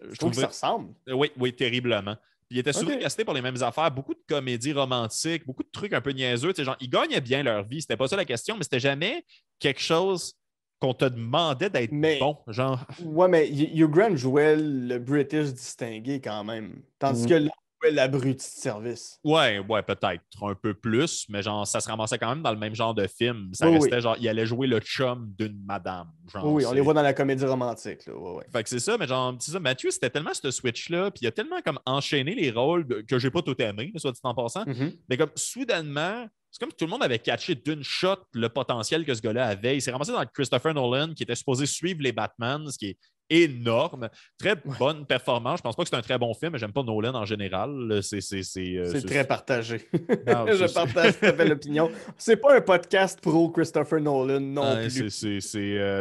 [SPEAKER 1] Je
[SPEAKER 2] Je trouve
[SPEAKER 1] trouve
[SPEAKER 2] que ça ressemble.
[SPEAKER 1] Oui, oui, terriblement. Puis il était souvent
[SPEAKER 2] OK.
[SPEAKER 1] casté pour les mêmes affaires, beaucoup de comédies romantiques, beaucoup de trucs un peu niaiseux. Tu sais, genre, ils gagnaient bien leur vie, c'était pas ça la question, mais c'était jamais quelque chose qu'on te demandait d'être
[SPEAKER 2] Mais,
[SPEAKER 1] bon. Genre,
[SPEAKER 2] ouais, mais Hugh Grant jouait le British distingué quand même. Tandis que là, il jouait l'abruti de service.
[SPEAKER 1] ouais, peut-être un peu plus, mais genre, ça se ramassait quand même dans le même genre de film. Ça
[SPEAKER 2] Oui,
[SPEAKER 1] restait
[SPEAKER 2] oui.
[SPEAKER 1] genre, il allait jouer le chum d'une madame.
[SPEAKER 2] Oui,
[SPEAKER 1] Genre,
[SPEAKER 2] oui, on les
[SPEAKER 1] c'est.
[SPEAKER 2] voit dans la comédie romantique. Là. Ouais, ouais.
[SPEAKER 1] Fait que c'est ça, mais genre, c'est ça, Mathieu, c'était tellement ce switch-là, puis il a tellement comme enchaîné les rôles que j'ai pas tout aimé, soit dit en passant,
[SPEAKER 2] Mhm.
[SPEAKER 1] mais comme soudainement, c'est comme si tout le monde avait catché d'une shot le potentiel que ce gars-là avait. Il s'est ramassé dans Christopher Nolan, qui était supposé suivre les Batman, ce qui est énorme. Très
[SPEAKER 2] Ouais.
[SPEAKER 1] bonne performance. Je pense pas que c'est un très bon film, mais j'aime pas Nolan en général.
[SPEAKER 2] C'est très partagé.
[SPEAKER 1] Non,
[SPEAKER 2] Je partage tout à fait l'opinion. C'est pas un podcast pro Christopher Nolan non plus.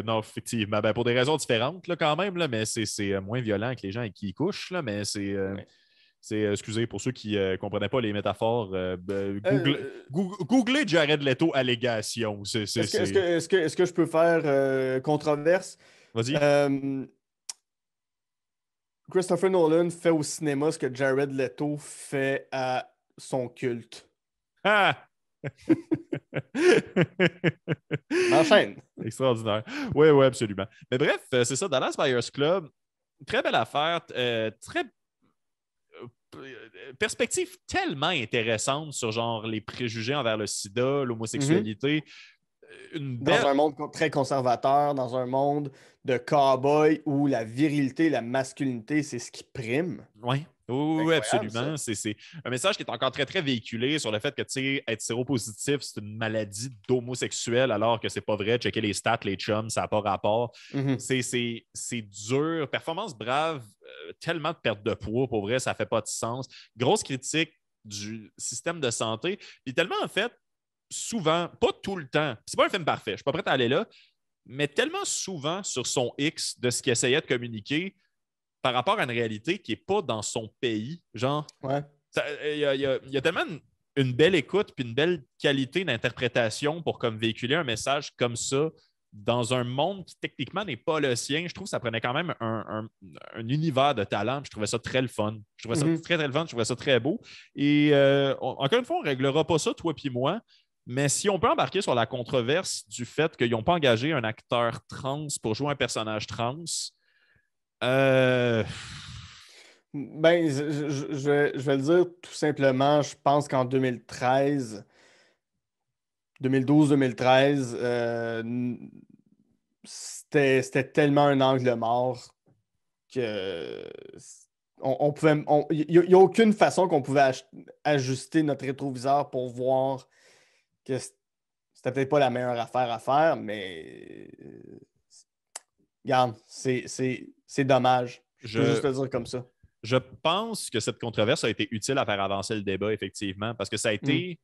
[SPEAKER 1] Non, effectivement. Ben, pour des raisons différentes, là, quand même, là, mais c'est moins violent que les gens avec qui ils couchent, là, mais
[SPEAKER 2] Ouais.
[SPEAKER 1] excusez pour ceux qui ne comprenaient pas les métaphores,
[SPEAKER 2] Euh,
[SPEAKER 1] googlez Jared Leto allégation.
[SPEAKER 2] est-ce que je peux faire controverse?
[SPEAKER 1] Vas-y.
[SPEAKER 2] Euh, Christopher Nolan fait au cinéma ce que Jared Leto fait à son culte.
[SPEAKER 1] Ah!
[SPEAKER 2] M'enchaîne.
[SPEAKER 1] Extraordinaire. Oui, oui, absolument. Mais bref, c'est ça, Dallas Buyers Club, très belle affaire, très perspective tellement intéressante sur genre les préjugés envers le sida,
[SPEAKER 2] Mhm.
[SPEAKER 1] l'homosexualité. Une
[SPEAKER 2] Dans
[SPEAKER 1] belle.
[SPEAKER 2] un monde très conservateur, dans un monde de cow-boy où la virilité, la masculinité, c'est ce qui prime.
[SPEAKER 1] Oui, oui,
[SPEAKER 2] C'est
[SPEAKER 1] oui, oui,
[SPEAKER 2] incroyable,
[SPEAKER 1] absolument.
[SPEAKER 2] ça.
[SPEAKER 1] C'est un message qui est encore très, très véhiculé sur le fait que, tu sais, être séropositif, c'est une maladie d'homosexuel, alors que c'est pas vrai. Checker les stats, les chums, ça n'a pas rapport.
[SPEAKER 2] Mhm.
[SPEAKER 1] C'est dur. Performance brave, tellement de perte de poids, pour vrai, ça fait pas de sens. Grosse critique du système de santé. Puis tellement, en fait, souvent, pas tout le temps, c'est pas un film parfait, je suis pas prêt à aller là, mais tellement souvent sur son X de ce qu'il essayait de communiquer par rapport à une réalité qui n'est pas dans son pays. Genre,
[SPEAKER 2] Ouais.
[SPEAKER 1] il y a tellement une belle écoute puis une belle qualité d'interprétation pour comme véhiculer un message comme ça dans un monde qui techniquement n'est pas le sien. Je trouve que ça prenait quand même un univers de talent. Je trouvais ça très le fun. Je trouvais ça
[SPEAKER 2] Mhm.
[SPEAKER 1] très, très le fun. Je trouvais ça très beau. Et encore une fois, on ne réglera pas ça, toi puis moi. Mais si on peut embarquer sur la controverse du fait qu'ils n'ont pas engagé un acteur trans pour jouer un personnage trans, euh,
[SPEAKER 2] Ben, je vais le dire tout simplement, je pense qu'en 2012-2013, c'était tellement un angle mort que on pouvait, il n'y a aucune façon qu'on pouvait ajuster notre rétroviseur pour voir que c'était peut-être pas la meilleure affaire à faire, mais regarde, c'est dommage. Je peux juste
[SPEAKER 1] je,
[SPEAKER 2] le dire comme ça.
[SPEAKER 1] je pense que cette controverse a été utile à faire avancer le débat, effectivement, parce que ça a
[SPEAKER 2] Hmm.
[SPEAKER 1] été.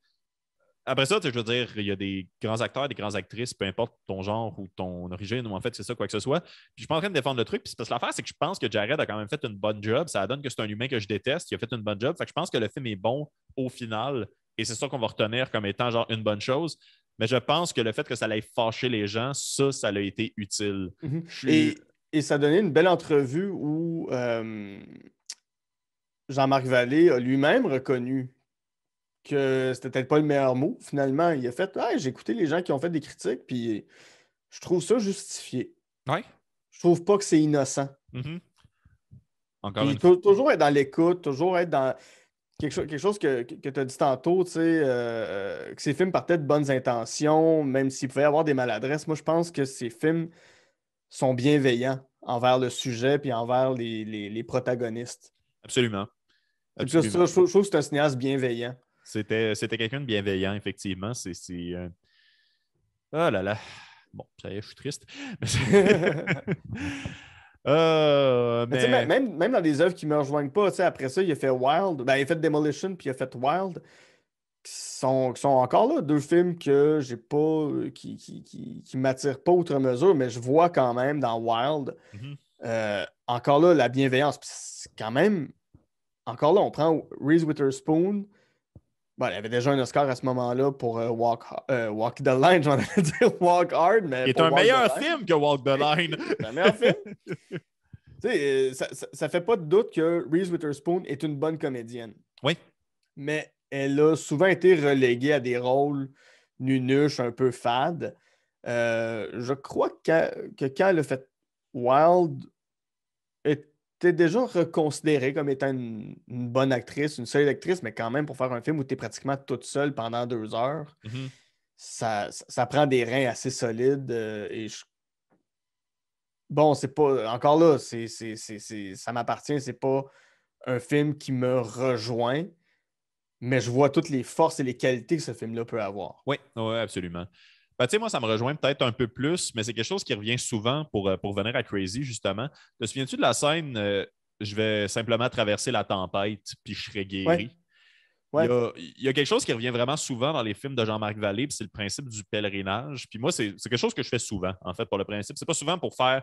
[SPEAKER 1] Après ça, je veux dire, il y a des grands acteurs, des grandes actrices, peu importe ton genre ou ton origine, ou en fait, c'est ça, quoi que ce soit. Puis je suis pas en train de défendre le truc. Puis parce que l'affaire, c'est que je pense que Jared a quand même fait une bonne job. Ça donne que c'est un humain que je déteste. Il a fait une bonne job. Fait que je pense que le film est bon au final. Et c'est ça qu'on va retenir comme étant genre une bonne chose. Mais je pense que le fait que ça allait fâcher les gens, ça a été utile.
[SPEAKER 2] Mhm.
[SPEAKER 1] Je suis.
[SPEAKER 2] Et ça a donné une belle entrevue où Jean-Marc Vallée a lui-même reconnu que c'était peut-être pas le meilleur mot. Finalement, il a fait ah, j'ai écouté les gens qui ont fait des critiques, puis je trouve ça justifié.
[SPEAKER 1] Ouais.
[SPEAKER 2] Je trouve pas que c'est innocent.
[SPEAKER 1] Mhm. Encore
[SPEAKER 2] Puis
[SPEAKER 1] une fois.
[SPEAKER 2] toujours être dans l'écoute, toujours être dans quelque chose que tu as dit tantôt, tu sais, que ces films partaient de bonnes intentions, même s'il pouvait y avoir des maladresses. Moi, je pense que ces films sont bienveillants envers le sujet puis envers les protagonistes.
[SPEAKER 1] Absolument.
[SPEAKER 2] C'est plus
[SPEAKER 1] Absolument.
[SPEAKER 2] ça, je trouve que c'est un cinéaste bienveillant.
[SPEAKER 1] C'était quelqu'un de bienveillant, effectivement. Oh là là. Bon, ça y est, je suis triste.
[SPEAKER 2] Mais tu sais,
[SPEAKER 1] Mais
[SPEAKER 2] même dans des œuvres qui ne me rejoignent pas, tu sais, après ça, il a fait Wild. Ben, il a fait Demolition, puis il a fait Wild, qui sont encore là, deux films que j'ai pas, qui m'attirent pas outre mesure, mais je vois quand même dans Wild,
[SPEAKER 1] mhm,
[SPEAKER 2] encore là, la bienveillance. Puis c'est quand même encore là, on prend Reese Witherspoon. Bon, elle avait déjà un Oscar à ce moment-là pour Walk the Line, j'en allais dire Walk Hard, mais
[SPEAKER 1] Qui est
[SPEAKER 2] pour
[SPEAKER 1] un
[SPEAKER 2] Walk
[SPEAKER 1] meilleur
[SPEAKER 2] the Line.
[SPEAKER 1] film que Walk the Line.
[SPEAKER 2] C'est un meilleur film. Tu sais, ça fait pas de doute que Reese Witherspoon est une bonne comédienne.
[SPEAKER 1] Oui.
[SPEAKER 2] Mais elle a souvent été reléguée à des rôles nunuches, un peu fades. Je crois que quand elle a fait Wild, elle était déjà reconsidérée comme étant une bonne actrice, une solide actrice, mais quand même pour faire un film où tu es pratiquement toute seule pendant 2 heures,
[SPEAKER 1] Mm-hmm.
[SPEAKER 2] ça prend des reins assez solides. Bon, c'est pas. Encore là, ça m'appartient, c'est pas un film qui me rejoint, mais je vois toutes les forces et les qualités que ce film-là peut avoir.
[SPEAKER 1] Oui, ouais, absolument. Ben, tu sais, moi, ça me rejoint peut-être un peu plus, mais c'est quelque chose qui revient souvent pour venir à Crazy, justement. Te souviens-tu de la scène je vais simplement traverser la tempête puis je serai
[SPEAKER 2] Ouais,
[SPEAKER 1] guéri? Il y
[SPEAKER 2] ouais.
[SPEAKER 1] a, il y a quelque chose qui revient vraiment souvent dans les films de Jean-Marc Vallée, puis c'est le principe du pèlerinage. Puis moi, c'est quelque chose que je fais souvent, en fait, pour le principe. C'est pas souvent pour faire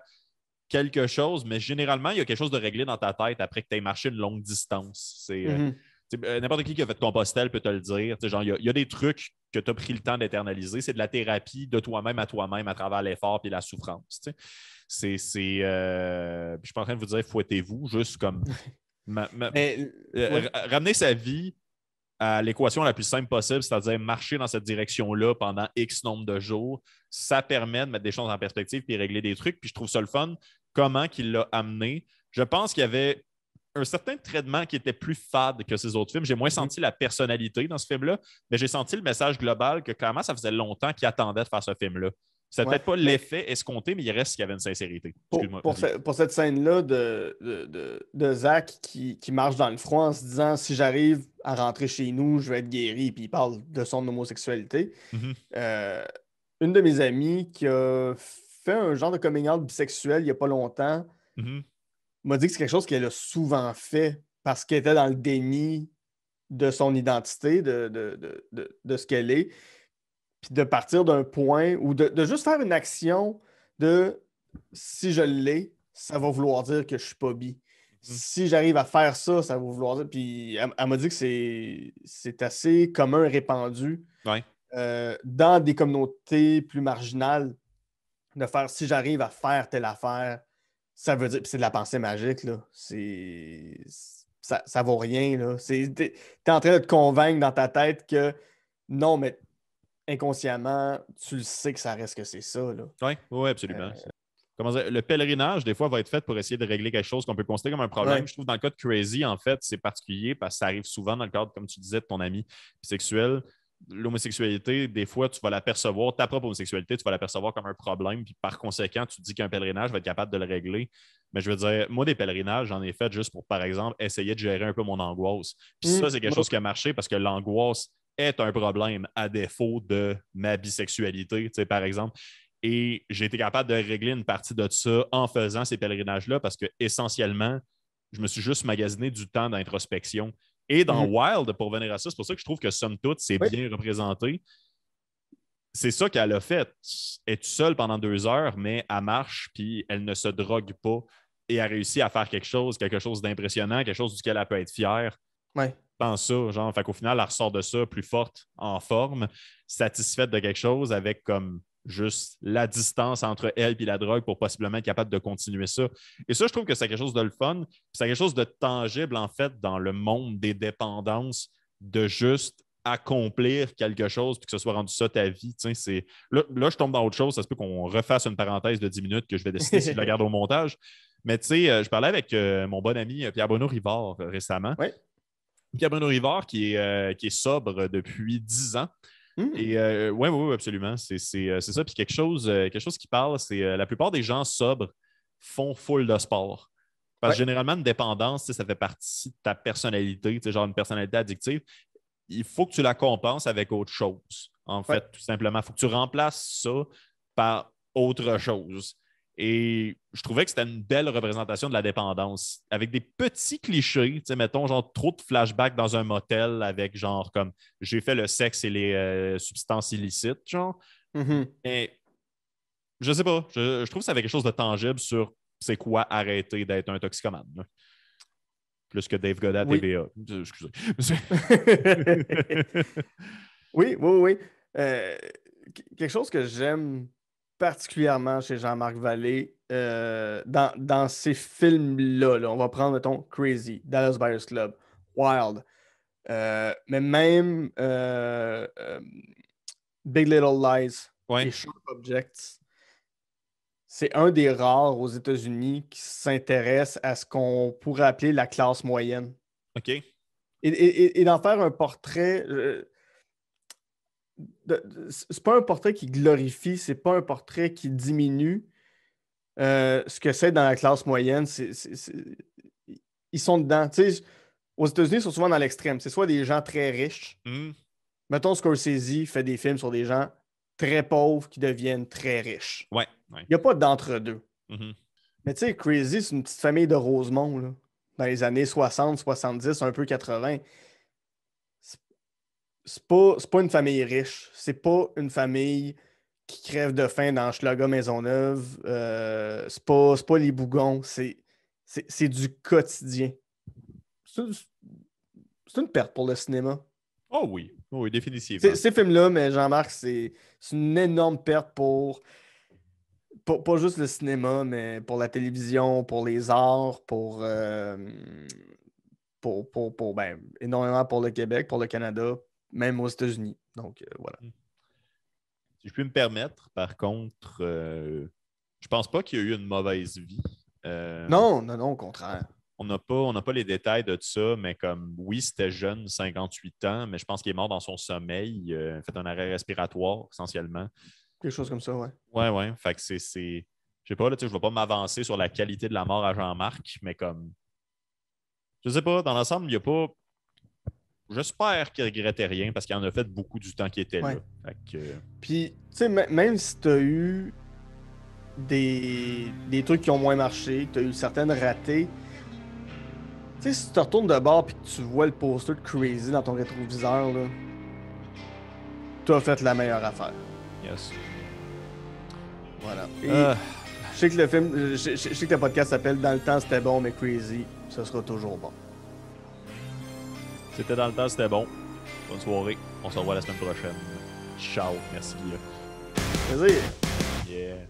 [SPEAKER 1] quelque chose, mais généralement, il y a quelque chose de réglé dans ta tête après que tu aies marché une longue distance.
[SPEAKER 2] Mhm.
[SPEAKER 1] N'importe qui a fait Compostelle peut te le dire. Genre, il y a des trucs que tu as pris le temps d'internaliser. C'est de la thérapie de toi-même à travers l'effort et la souffrance. Je suis pas en train de vous dire fouettez-vous, juste comme
[SPEAKER 2] Mais, ouais.
[SPEAKER 1] ramener sa vie à l'équation la plus simple possible, c'est-à-dire marcher dans cette direction-là pendant X nombre de jours, ça permet de mettre des choses en perspective puis régler des trucs. Puis je trouve ça le fun, comment qu'il l'a amené. Je pense qu'il y avait un certain traitement qui était plus fade que ces autres films. J'ai moins senti la personnalité dans ce film-là, mais j'ai senti le message global que clairement, ça faisait longtemps qu'il attendait de faire ce film-là. C'était
[SPEAKER 2] Ouais.
[SPEAKER 1] peut-être pas
[SPEAKER 2] Mais
[SPEAKER 1] l'effet escompté, mais il reste qu'il y avait une sincérité.
[SPEAKER 2] pour,
[SPEAKER 1] Excuse-moi,
[SPEAKER 2] pour,
[SPEAKER 1] vas-y.
[SPEAKER 2] ce- pour cette scène-là de Zach qui marche dans le froid en se disant si j'arrive à rentrer chez nous, je vais être guéri, puis il parle de son homosexualité.
[SPEAKER 1] Mhm,
[SPEAKER 2] Euh, une de mes amies qui a fait un genre de coming out bisexuel il n'y a pas longtemps
[SPEAKER 1] mhm.
[SPEAKER 2] m'a dit que c'est quelque chose qu'elle a souvent fait parce qu'elle était dans le déni de son identité, de ce qu'elle est, puis de partir d'un point ou de juste faire une action de si je l'ai, ça va vouloir dire que je suis pas bi.
[SPEAKER 1] Mhm.
[SPEAKER 2] Si j'arrive à faire ça, ça va vouloir dire. Puis elle m'a dit que c'est assez commun et répandu
[SPEAKER 1] Ouais.
[SPEAKER 2] dans des communautés plus marginales de faire si j'arrive à faire telle affaire, ça veut dire. Puis c'est de la pensée magique, là. Ça vaut rien, là. T'es en train de te convaincre dans ta tête que non, mais inconsciemment, tu le sais que ça reste que c'est ça, là.
[SPEAKER 1] Oui, ouais, absolument. Comment dire, le pèlerinage, des fois, va être fait pour essayer de régler quelque chose qu'on peut considérer comme un problème.
[SPEAKER 2] Ouais.
[SPEAKER 1] Je trouve dans le cas de Crazy, en fait, c'est particulier parce que ça arrive souvent dans le cadre, comme tu disais, de ton ami bisexuel. L'homosexualité, des fois, tu vas l'apercevoir, ta propre homosexualité, tu vas l'apercevoir comme un problème, puis par conséquent, tu te dis qu'un pèlerinage va être capable de le régler. Mais je veux dire, moi, des pèlerinages, j'en ai fait juste pour, par exemple, essayer de gérer un peu mon angoisse. Puis ça, c'est quelque chose qui a marché parce que l'angoisse est un problème à défaut de ma bisexualité, tu sais, par exemple. Et j'ai été capable de régler une partie de ça en faisant ces pèlerinages-là parce que essentiellement, je me suis juste magasiné du temps d'introspection. Et dans
[SPEAKER 2] Mhm.
[SPEAKER 1] Wild, pour venir à ça, c'est pour ça que je trouve que somme toute, c'est
[SPEAKER 2] Oui.
[SPEAKER 1] bien représenté. C'est ça qu'elle a fait. Elle est toute seule pendant 2 heures, mais elle marche, puis elle ne se drogue pas et a réussi à faire quelque chose d'impressionnant, quelque chose duquel elle peut être fière.
[SPEAKER 2] Ouais.
[SPEAKER 1] Dans ça, genre, fait qu'au final, elle ressort de ça plus forte, en forme, satisfaite de quelque chose avec comme juste la distance entre elle et la drogue pour possiblement être capable de continuer ça. Et ça, je trouve que c'est quelque chose de le fun. C'est quelque chose de tangible, en fait, dans le monde des dépendances, de juste accomplir quelque chose puis que ce soit rendu ça ta vie. Là, je tombe dans autre chose. Ça se peut qu'on refasse une parenthèse de 10 minutes que je vais décider si je la garde au montage. Mais tu sais, je parlais avec mon bon ami Pierre-Bruno Rivard récemment.
[SPEAKER 2] Ouais.
[SPEAKER 1] Pierre-Bruno Rivard qui est sobre depuis 10 ans.
[SPEAKER 2] Mhm.
[SPEAKER 1] Et oui, oui, absolument. C'est ça. Puis quelque chose qui parle, c'est la plupart des gens sobres font full de sport. Parce que
[SPEAKER 2] Ouais.
[SPEAKER 1] généralement, une dépendance, ça fait partie de ta personnalité, genre une personnalité addictive. Il faut que tu la compenses avec autre chose. En
[SPEAKER 2] Ouais.
[SPEAKER 1] fait, tout simplement. Il faut que tu remplaces ça par autre chose. Et je trouvais que c'était une belle représentation de la dépendance, avec des petits clichés, tu sais, mettons, genre trop de flashbacks dans un motel avec genre comme j'ai fait le sexe et les substances illicites, genre.
[SPEAKER 2] Mhm.
[SPEAKER 1] Mais je sais pas, je trouve que ça avait quelque chose de tangible sur c'est quoi arrêter d'être un toxicomane. Là. plus que Dave Godet à
[SPEAKER 2] Oui.
[SPEAKER 1] TVA. Excusez.
[SPEAKER 2] Oui, oui, oui. Quelque chose que j'aime particulièrement chez Jean-Marc Vallée, dans ces films-là, là, on va prendre, mettons, Crazy, Dallas Buyers Club, Wild, mais même Big Little Lies
[SPEAKER 1] Ouais.
[SPEAKER 2] et Sharp Objects, c'est un des rares aux États-Unis qui s'intéresse à ce qu'on pourrait appeler la classe moyenne.
[SPEAKER 1] OK.
[SPEAKER 2] Et d'en faire un portrait. C'est pas un portrait qui glorifie, c'est pas un portrait qui diminue ce que c'est dans la classe moyenne. Ils sont dedans. Tu sais, aux États-Unis, ils sont souvent dans l'extrême. C'est soit des gens très riches.
[SPEAKER 1] Mm.
[SPEAKER 2] Mettons, Scorsese fait des films sur des gens très pauvres qui deviennent très riches.
[SPEAKER 1] Ouais.
[SPEAKER 2] Il n'y a pas d'entre-deux.
[SPEAKER 1] Mm-hmm.
[SPEAKER 2] Mais tu sais, Crazy, c'est une petite famille de Rosemont, là, dans les années 60, 70, un peu 80. C'est pas une famille riche. C'est pas une famille qui crève de faim dans Schlaga Maisonneuve. C'est pas les bougons. C'est du quotidien. C'est une perte pour le cinéma.
[SPEAKER 1] Oh oui. Oh oui, définitivement.
[SPEAKER 2] Ces films-là, mais Jean-Marc, c'est une énorme perte pour pas juste le cinéma, mais pour la télévision, pour les arts, ben, énormément pour le Québec, pour le Canada, même aux États-Unis. Donc, voilà.
[SPEAKER 1] Si je puis me permettre, par contre, je pense pas qu'il y a eu une mauvaise vie.
[SPEAKER 2] Non, au contraire.
[SPEAKER 1] On n'a pas les détails de tout ça, mais comme oui, c'était jeune, 58 ans, mais je pense qu'il est mort dans son sommeil. Il a fait un arrêt respiratoire, essentiellement.
[SPEAKER 2] Quelque chose comme ça, ouais.
[SPEAKER 1] Ouais. Fait que c'est. Je sais pas, là, je ne vais pas m'avancer sur la qualité de la mort à Jean-Marc, mais comme. Je sais pas, dans l'ensemble, il n'y a pas. J'espère qu'il regrettait rien parce qu'il en a fait beaucoup du temps qu'il était là. Fait que,
[SPEAKER 2] Puis, tu sais, même si tu as eu des trucs qui ont moins marché, que tu as eu certaines ratées, tu sais, si tu te retournes de bord et que tu vois le poster de Crazy dans ton rétroviseur, là, tu as fait la meilleure affaire.
[SPEAKER 1] yes.
[SPEAKER 2] Voilà. Et je sais que le film, je sais que le podcast s'appelle Dans le temps c'était bon, mais Crazy, ce sera toujours bon.
[SPEAKER 1] C'était dans le temps, c'était bon. Bonne soirée. On se revoit la semaine prochaine. Ciao. Merci, Guillaume.
[SPEAKER 2] Plaisir.
[SPEAKER 1] Yeah.